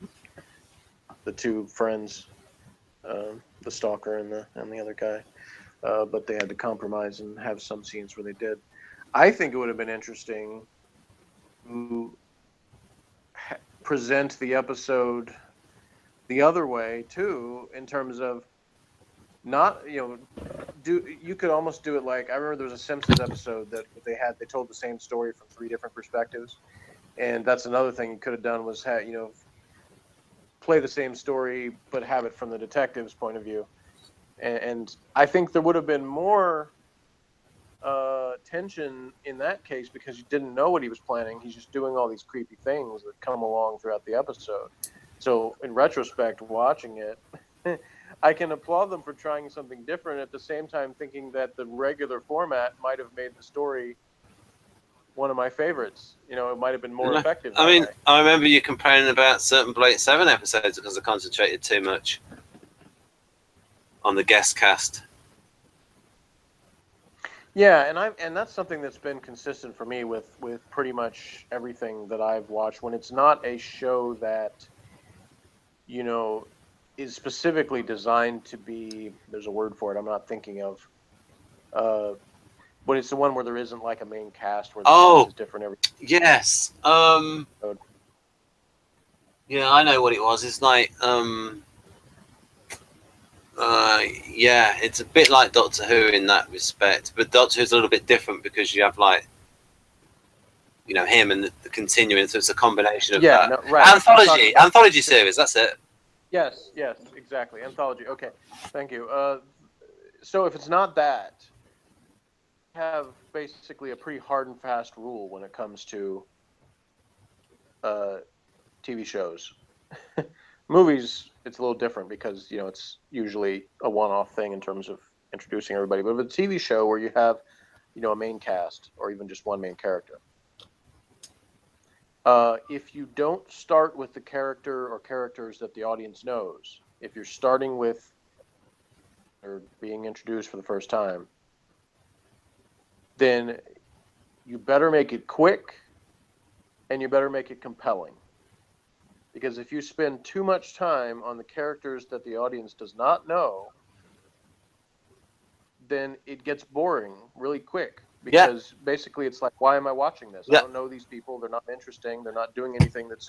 two friends, the stalker and the other guy. But they had to compromise and have some scenes where they did. I think it would have been interesting to present the episode the other way too, in terms of not, you could almost do it like, I remember there was a Simpsons episode that they told the same story from 3 different perspectives, and that's another thing you could have done, was play the same story but have it from the detective's point of view, and I think there would have been more tension in that case, because you didn't know what he was planning. He's just doing all these creepy things that come along throughout the episode. So in retrospect, watching it, I can applaud them for trying something different, at the same time thinking that the regular format might have made the story one of my favorites. It might have been more effective. I remember you complaining about certain Blake 7 episodes because I concentrated too much on the guest cast. Yeah, and that's something that's been consistent for me with pretty much everything that I've watched. When it's not a show that, is specifically designed to be, there's a word for it I'm not thinking of, but it's the one where there isn't like a main cast where the cast is different every. Yes. Yeah, I know what it was. It's like yeah, it's a bit like Doctor Who in that respect, but Doctor Who's a little bit different because you have him and the continuing, so it's a combination of anthology series. That's it. Yes, exactly. Anthology. Okay, thank you. So if it's not that, have basically a pretty hard and fast rule when it comes to TV shows. Movies, it's a little different because it's usually a one-off thing in terms of introducing everybody. But with a TV show where you have a main cast or even just one main character, if you don't start with the character or characters that the audience knows, if you're starting with or being introduced for the first time, then you better make it quick and you better make it compelling. Because if you spend too much time on the characters that the audience does not know, then it gets boring really quick. Because basically it's like, why am I watching this? I don't know these people. They're not interesting. They're not doing anything that's...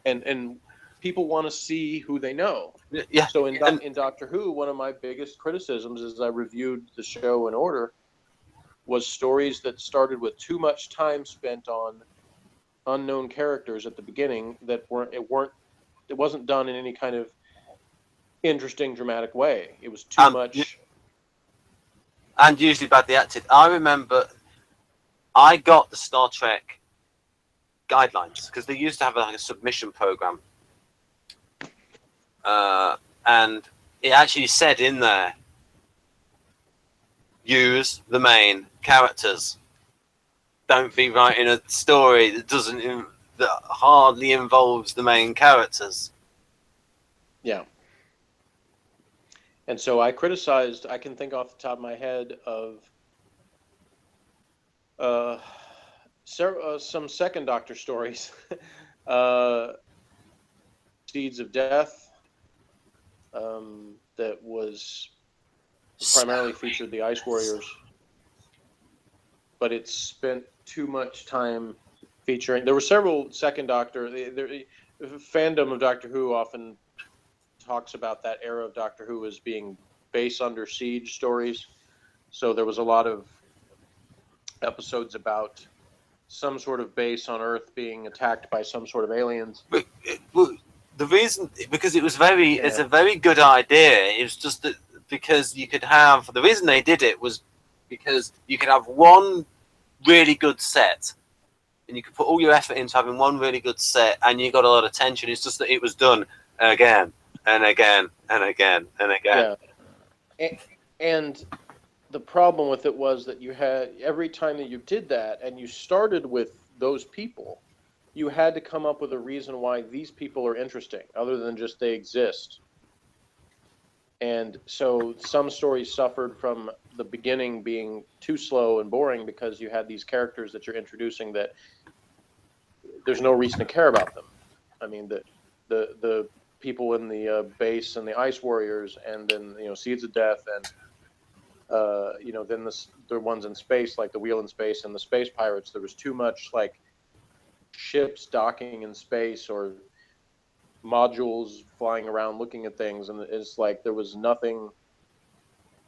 And people want to see who they know. Yeah. So in Doctor Who, one of my biggest criticisms as I reviewed the show in order was stories that started with too much time spent on unknown characters at the beginning that it wasn't done in any kind of interesting, dramatic way. It was too much... And usually badly acted. I remember I got the Star Trek guidelines because they used to have like a submission program. And it actually said in there, use the main characters. Don't be writing a story that hardly involves the main characters. Yeah. And so I criticized, I can think off the top of my head of some second Doctor stories. Seeds of Death, that was primarily featured the Ice Warriors, but it spent too much time featuring... There were several second Doctor... The fandom of Doctor Who often talks about that era of Doctor Who as being base under siege stories. So there was a lot of episodes about some sort of base on Earth being attacked by some sort of aliens. But the reason, because it was it's a very good idea. It was just that because you could have... The reason they did it was because you could have one really good set and you could put all your effort into having one really good set and you got a lot of tension. It's just that it was done again and again and again and again. Yeah. And the problem with it was that you had, every time that you did that and you started with those people, you had to come up with a reason why these people are interesting other than just they exist. And so some stories suffered from the beginning being too slow and boring because you had these characters that you're introducing that there's no reason to care about them. I mean, the people in the base and the Ice Warriors, and then Seeds of Death, and then the ones in space like the Wheel in Space and the Space Pirates. There was too much like ships docking in space or modules flying around looking at things, and it's like there was nothing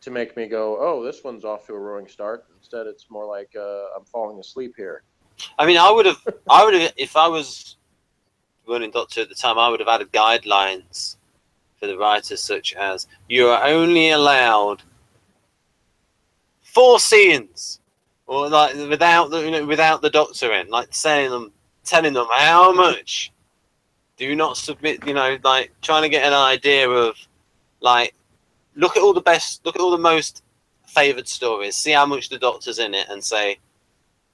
to make me go, oh, this one's off to a roaring start. Instead, it's more like I'm falling asleep here. I mean, I would have, if I was running Doctor at the time, I would have added guidelines for the writers, such as you are only allowed 4 scenes, or like without the Doctor in, like telling them how much. Do not submit, like trying to get an idea of, like, look at all the most favoured stories, see how much the Doctor's in it, and say,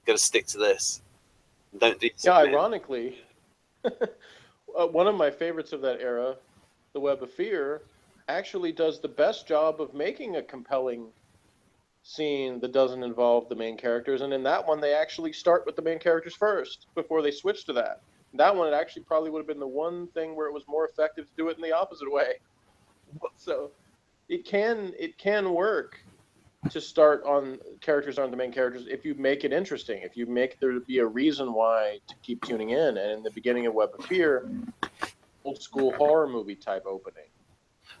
got to stick to this. Don't do. Yeah, ironically, one of my favorites of that era, The Web of Fear, actually does the best job of making a compelling scene that doesn't involve the main characters. And in that one, they actually start with the main characters first before they switch to that. That one, it actually probably would have been the one thing where it was more effective to do it in the opposite way. So it can work to start on characters aren't the main characters if you make it interesting, if you make there be a reason why to keep tuning in. And in the beginning of Web of Fear, old school horror movie type opening.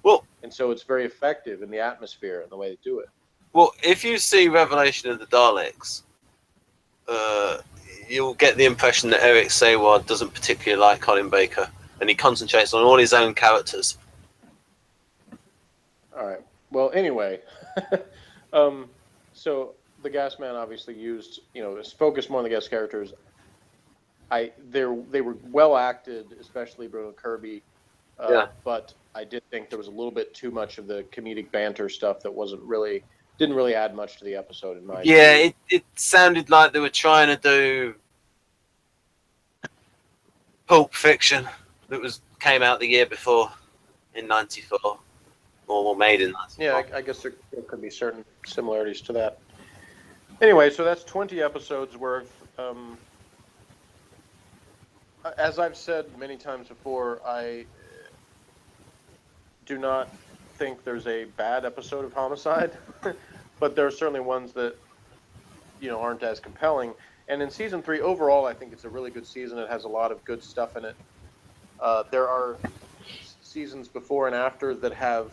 Well, and so it's very effective in the atmosphere and the way they do it. Well, if you see Revelation of the Daleks, you'll get the impression that Eric Saward doesn't particularly like Colin Baker, and he concentrates on all his own characters. All right. Well, anyway, so the Gas Man obviously used, is focused more on the guest characters. they were well acted, especially Bruno Kirby. Yeah. But I did think there was a little bit too much of the comedic banter stuff that didn't really add much to the episode in my Yeah, view. it sounded like they were trying to do Pulp Fiction that came out the year before in '94, or made in '94. Yeah, I guess there could be certain similarities to that. Anyway, so that's 20 episodes worth. As I've said many times before, I do not think there's a bad episode of Homicide, but there are certainly ones that aren't as compelling. And in season 3, overall, I think it's a really good season. It has a lot of good stuff in it. There are seasons before and after that have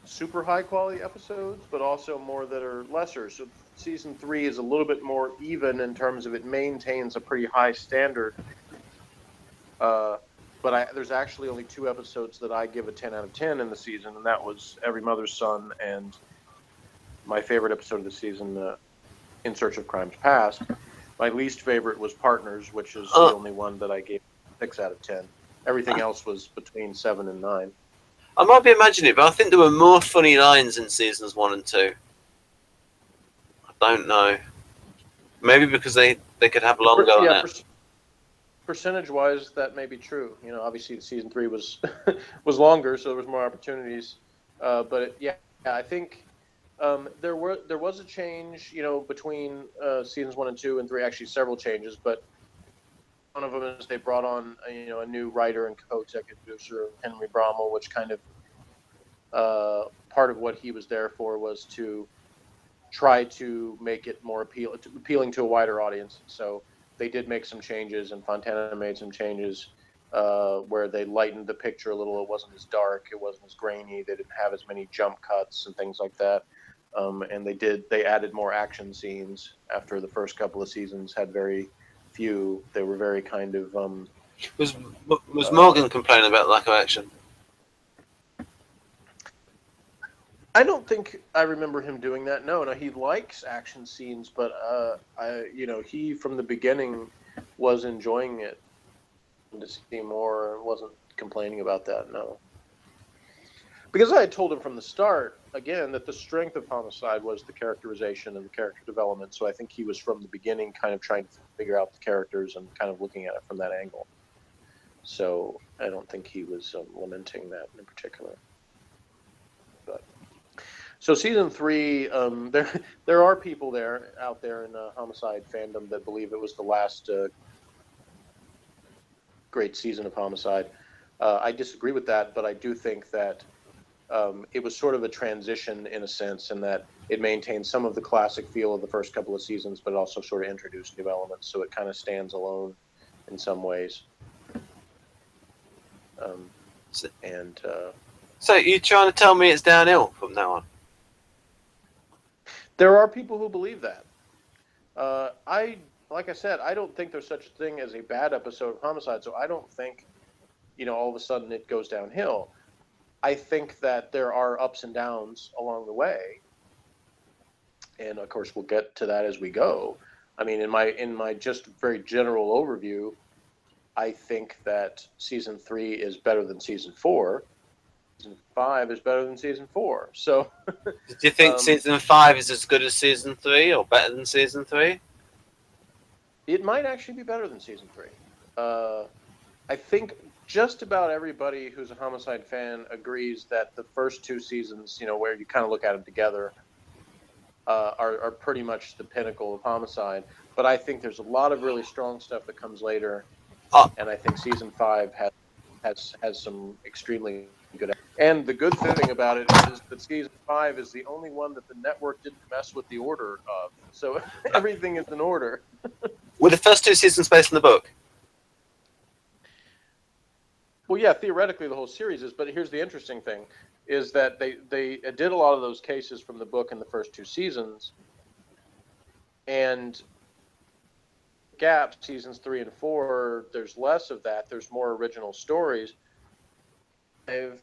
super high quality episodes, but also more that are lesser. So season 3 is a little bit more even in terms of it maintains a pretty high standard. But there's actually only 2 episodes that I give a 10 out of 10 in the season, and that was Every Mother's Son and my favorite episode of the season, In Search of Crimes Past. My least favorite was Partners, which is the only one that I gave 6 out of 10. Everything else was between 7 and 9. I might be imagining it, but I think there were more funny lines in seasons 1 and 2. I don't know. Maybe because they could have longer on it. Percentage-wise, that may be true. Obviously, season 3 was was longer, so there was more opportunities. But I think there was a change, between seasons 1 and 2 and 3. Actually, several changes, but one of them is they brought on a new writer and co-executive producer, Henry Brommel, which kind of part of what he was there for was to try to make it more appealing to a wider audience. So they did make some changes, and Fontana made some changes where they lightened the picture a little. It wasn't as dark, it wasn't as grainy. They didn't have as many jump cuts and things like that. And they added more action scenes after the first couple of seasons had very few. They were very kind of was Morgan complaining about lack of action? I don't think I remember him doing that. No, he likes action scenes, but he from the beginning was enjoying it. To see more, wasn't complaining about that. No, because I had told him from the start again that the strength of Homicide was the characterization and the character development. So I think he was from the beginning kind of trying to figure out the characters and kind of looking at it from that angle. So I don't think he was lamenting that in particular. But so season 3, there are people out there in Homicide fandom that believe it was the last great season of Homicide. I disagree with that, but I do think that it was sort of a transition in a sense, in that it maintained some of the classic feel of the first couple of seasons, but also sort of introduced new elements, so it kind of stands alone in some ways. So you're trying to tell me it's downhill from now on? There are people who believe that. Like I said, I don't think there's such a thing as a bad episode of Homicide, so I don't think, all of a sudden it goes downhill. I think that there are ups and downs along the way, and of course we'll get to that as we go. I mean, in my just very general overview, I think that season 3 is better than season 4. Season 5 is better than season 4. So, do you think season 5 is as good as season 3, or better than season 3? It might actually be better than season 3. I think just about everybody who's a Homicide fan agrees that the first 2 seasons, where you kind of look at them together, are pretty much the pinnacle of Homicide. But I think there's a lot of really strong stuff that comes later, and I think season 5 has some extremely good. And the good thing about it is that season 5 is the only one that the network didn't mess with the order of. So everything is in order. Were the first 2 seasons based on the book? Well, yeah, theoretically the whole series is, but here's the interesting thing, is that they did a lot of those cases from the book in the first 2 seasons, and gap seasons 3 and 4, there's less of that. There's more original stories. David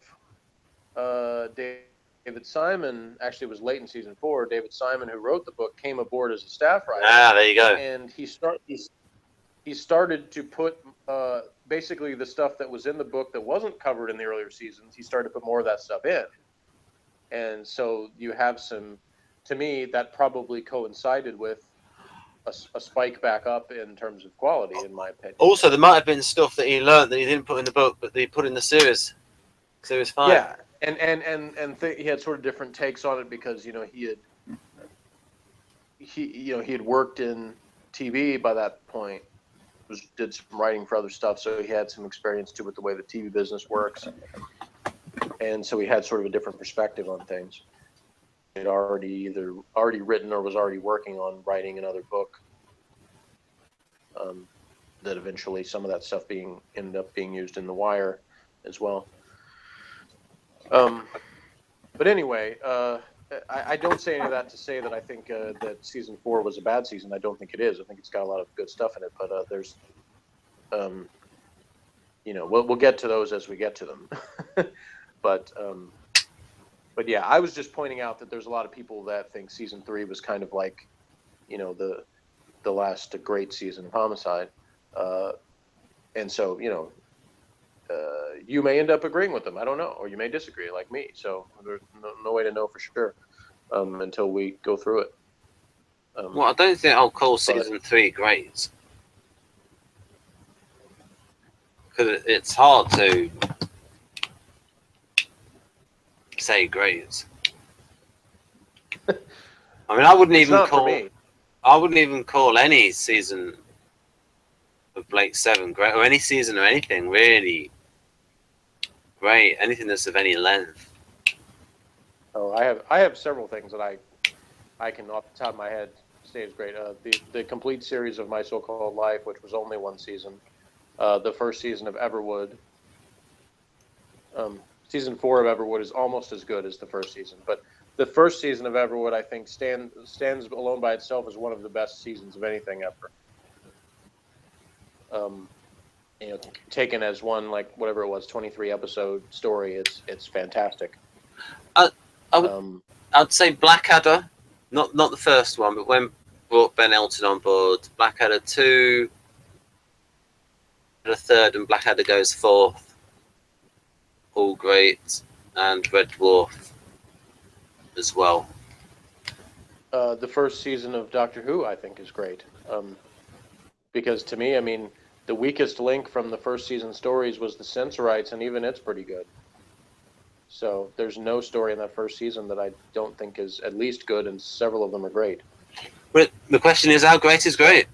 Simon actually was late in season 4. David Simon, who wrote the book, came aboard as a staff writer. Ah, there you go. And he started to put basically the stuff that was in the book that wasn't covered in the earlier seasons. He started to put more of that stuff in, and so you have some. To me, that probably coincided with a spike back up in terms of quality, in my opinion. Also, there might have been stuff that he learned that he didn't put in the book, but that he put in the series 5. Yeah, and he had sort of different takes on it because he had worked in TV by that point. Did some writing for other stuff, so he had some experience too with the way the TV business works, and so he had sort of a different perspective on things. He'd already written or was already working on writing another book. That eventually some of that stuff ended up being used in The Wire as well. But anyway, I don't say any of that to say that I think that season 4 was a bad season. I don't think it is. I think it's got a lot of good stuff in it. But there's, we'll get to those as we get to them. But yeah, I was just pointing out that there's a lot of people that think season 3 was kind of like, the last great season of Homicide, and so you may end up agreeing with them. I don't know, or you may disagree, like me. So there's no way to know for sure until we go through it. Well, I don't think I'll call season 3 great, because it's hard to say great. I mean, I wouldn't even call any season of Blake 7 great, or any season or anything really great. Anything that's of any length. Oh, I have several things that I can off the top of my head say is great. The complete series of My So-Called Life, which was only one season. The first season of Everwood. Season 4 of Everwood is almost as good as the first season, but the first season of Everwood, I think, stands alone by itself as one of the best seasons of anything ever. Taken as one, like whatever it was, 23 episode story, it's fantastic. I'd say Blackadder, not the first one, but when brought Ben Elton on board, Blackadder 2, the third, and Blackadder goes 4th. All great, and Red Dwarf as well. The first season of Doctor Who, I think, is great. Because to me, I mean, the weakest link from the first season stories was the Sensorites, and even it's pretty good. So there's no story in that first season that I don't think is at least good, and several of them are great. But the question is, how great is great?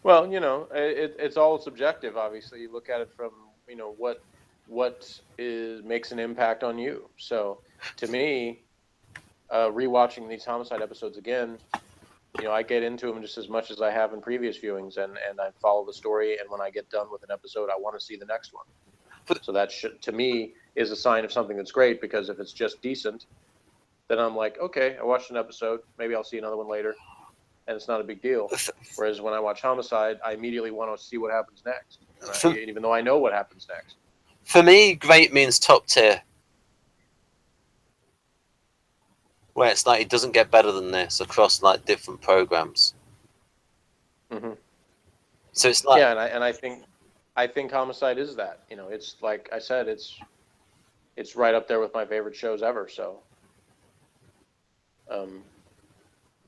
Well, it's all subjective. Obviously, you look at it from what makes an impact on you. So to me, rewatching these Homicide episodes again, I get into them just as much as I have in previous viewings, and I follow the story. And when I get done with an episode, I want to see the next one. So that to me is a sign of something that's great, because if it's just decent, then I'm like, okay, I watched an episode, maybe I'll see another one later, and it's not a big deal. Whereas when I watch Homicide, I immediately want to see what happens next, even though I know what happens next. For me, great means top tier. Where it's like it doesn't get better than this across like different programs. Mm-hmm. So it's like, yeah, and I think Homicide is that. It's like I said, it's right up there with my favorite shows ever. So,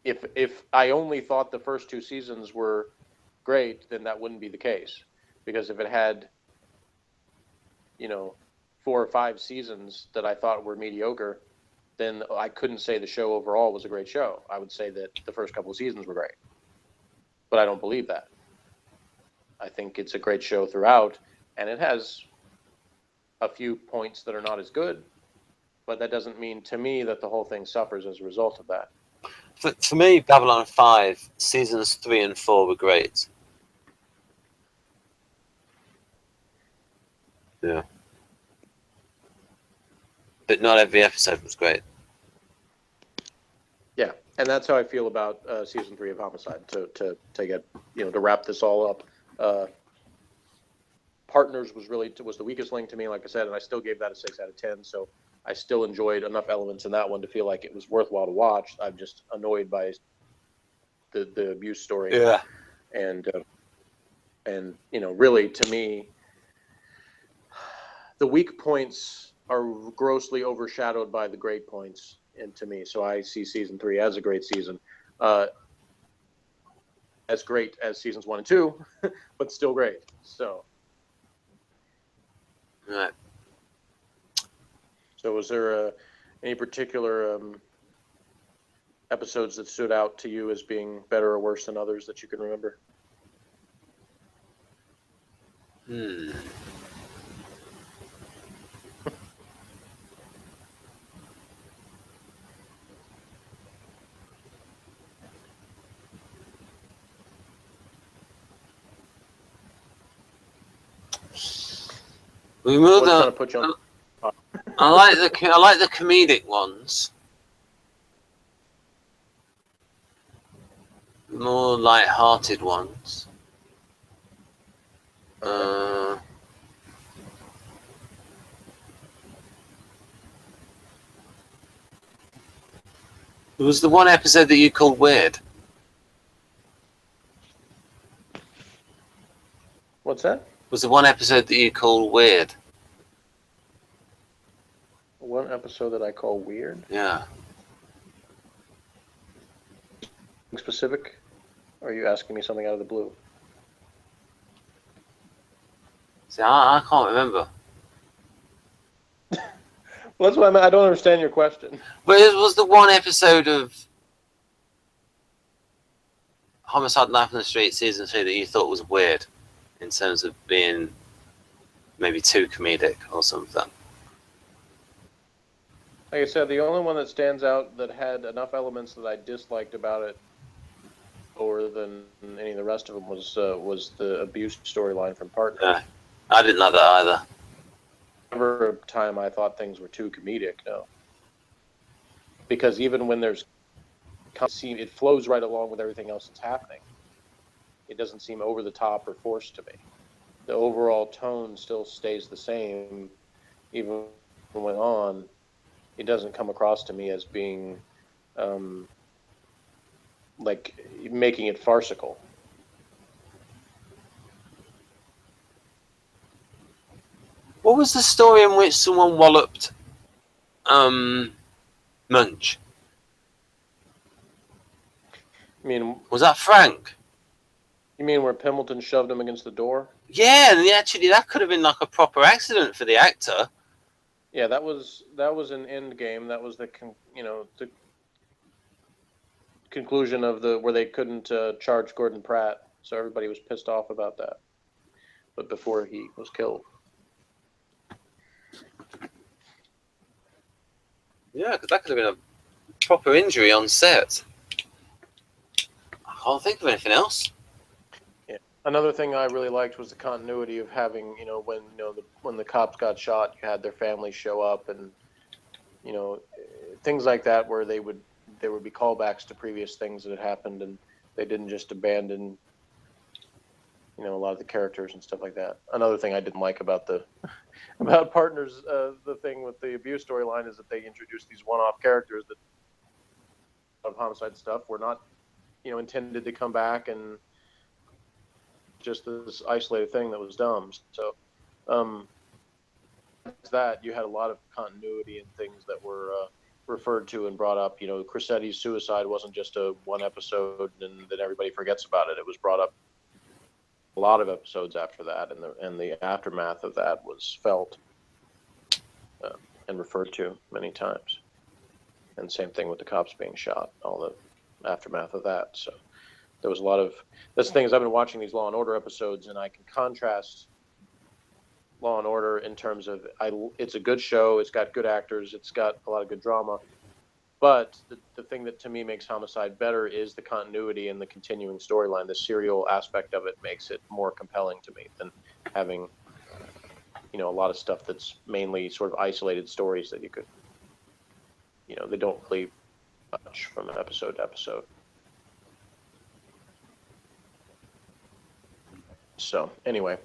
if I only thought the first 2 seasons were great, then that wouldn't be the case. Because if it had, 4 or 5 seasons that I thought were mediocre, then I couldn't say the show overall was a great show. I would say that the first couple of seasons were great. But I don't believe that. I think it's a great show throughout, and it has a few points that are not as good, but that doesn't mean to me that the whole thing suffers as a result of that. For me, Babylon 5, seasons 3 and 4 were great. Yeah. But not every episode was great. Yeah, and that's how I feel about season 3 of Homicide. To get to wrap this all up, Partners was the weakest link to me, like I said, and I still gave that a 6 out of 10. So I still enjoyed enough elements in that one to feel like it was worthwhile to watch. I'm just annoyed by the abuse story. Yeah. And really, to me, the weak points are grossly overshadowed by the great points, and to me, so I see season 3 as a great season, as great as seasons 1 and 2, but still great. So, Right. So was there any particular episodes that stood out to you as being better or worse than others that you can remember? Hmm. We moved What's on. trying to put you on? I like the comedic ones. More light-hearted ones. There was the one episode that you called weird. What's that? Was the one episode that you called weird? One episode that I call weird? Yeah. Specific? Or are you asking me something out of the blue? See, I can't remember. Well, that's what I don't understand your question. But it was the one episode of Homicide: Life on the Street season 3 that you thought was weird, in terms of being maybe too comedic or something. Like I said, the only one that stands out that had enough elements that I disliked about it lower than any of the rest of them was the abuse storyline from Partners. Yeah, I didn't like that either. Never a time I thought things were too comedic, no. Because even when there's, it flows right along with everything else that's happening. It doesn't seem over the top or forced to me. The overall tone still stays the same, even when on. It doesn't come across to me as being like making it farcical. What was the story in which someone walloped Munch? I mean, Was that Frank? you mean where Pemberton shoved him against the door? Yeah, and actually that could have been like a proper accident for the actor. Yeah, that was an end game. That was the conclusion of where they couldn't charge Gordon Pratt, so everybody was pissed off about that. But before he was killed. Yeah, because that could have been a proper injury on set. I can't think of anything else. Yeah. Another thing I really liked was the continuity of having, when the cops got shot, you had their families show up, and things like that where there would be callbacks to previous things that had happened, and they didn't just abandon a lot of the characters and stuff like that. Another thing I didn't like about about Partners, the thing with the abuse storyline is that they introduced these one-off characters that of homicide stuff were not intended to come back, and just this isolated thing that was dumb. So that you had a lot of continuity and things that were referred to and brought up. Crissetti's suicide wasn't just a one episode and then everybody forgets about it. It was brought up a lot of episodes after that, and the aftermath of that was felt and referred to many times. And same thing with the cops being shot, all the aftermath of that. So there was a lot of that's the thing is I've been watching these Law and Order episodes, and I can contrast Law and Order in terms of it's a good show, it's got good actors, it's got a lot of good drama. But the thing that to me makes Homicide better is the continuity and the continuing storyline. The serial aspect of it makes it more compelling to me than having, a lot of stuff that's mainly sort of isolated stories that you could, they don't really much from episode to episode. So anyway.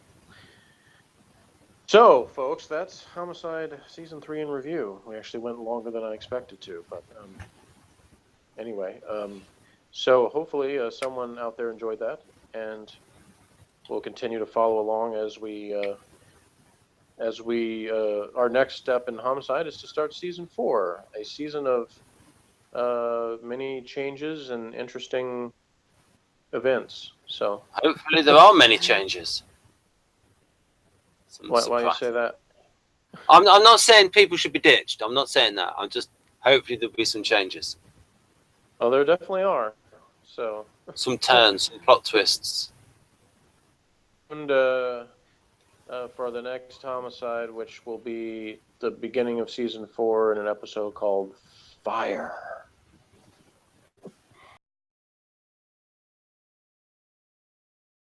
So, folks, that's Homicide Season 3 in review. We actually went longer than I expected to, but anyway. So hopefully someone out there enjoyed that, and we'll continue to follow along as we our next step in Homicide is to start season 4, a season of many changes and interesting events. So Hopefully, there are many changes. Some why you surprise- say that? I'm not saying people should be ditched. I'm not saying that. I'm just hopefully there'll be some changes, Oh, there definitely are. So some turns, some plot twists. and for the next Homicide, which will be the beginning of season 4 in an episode called Fire.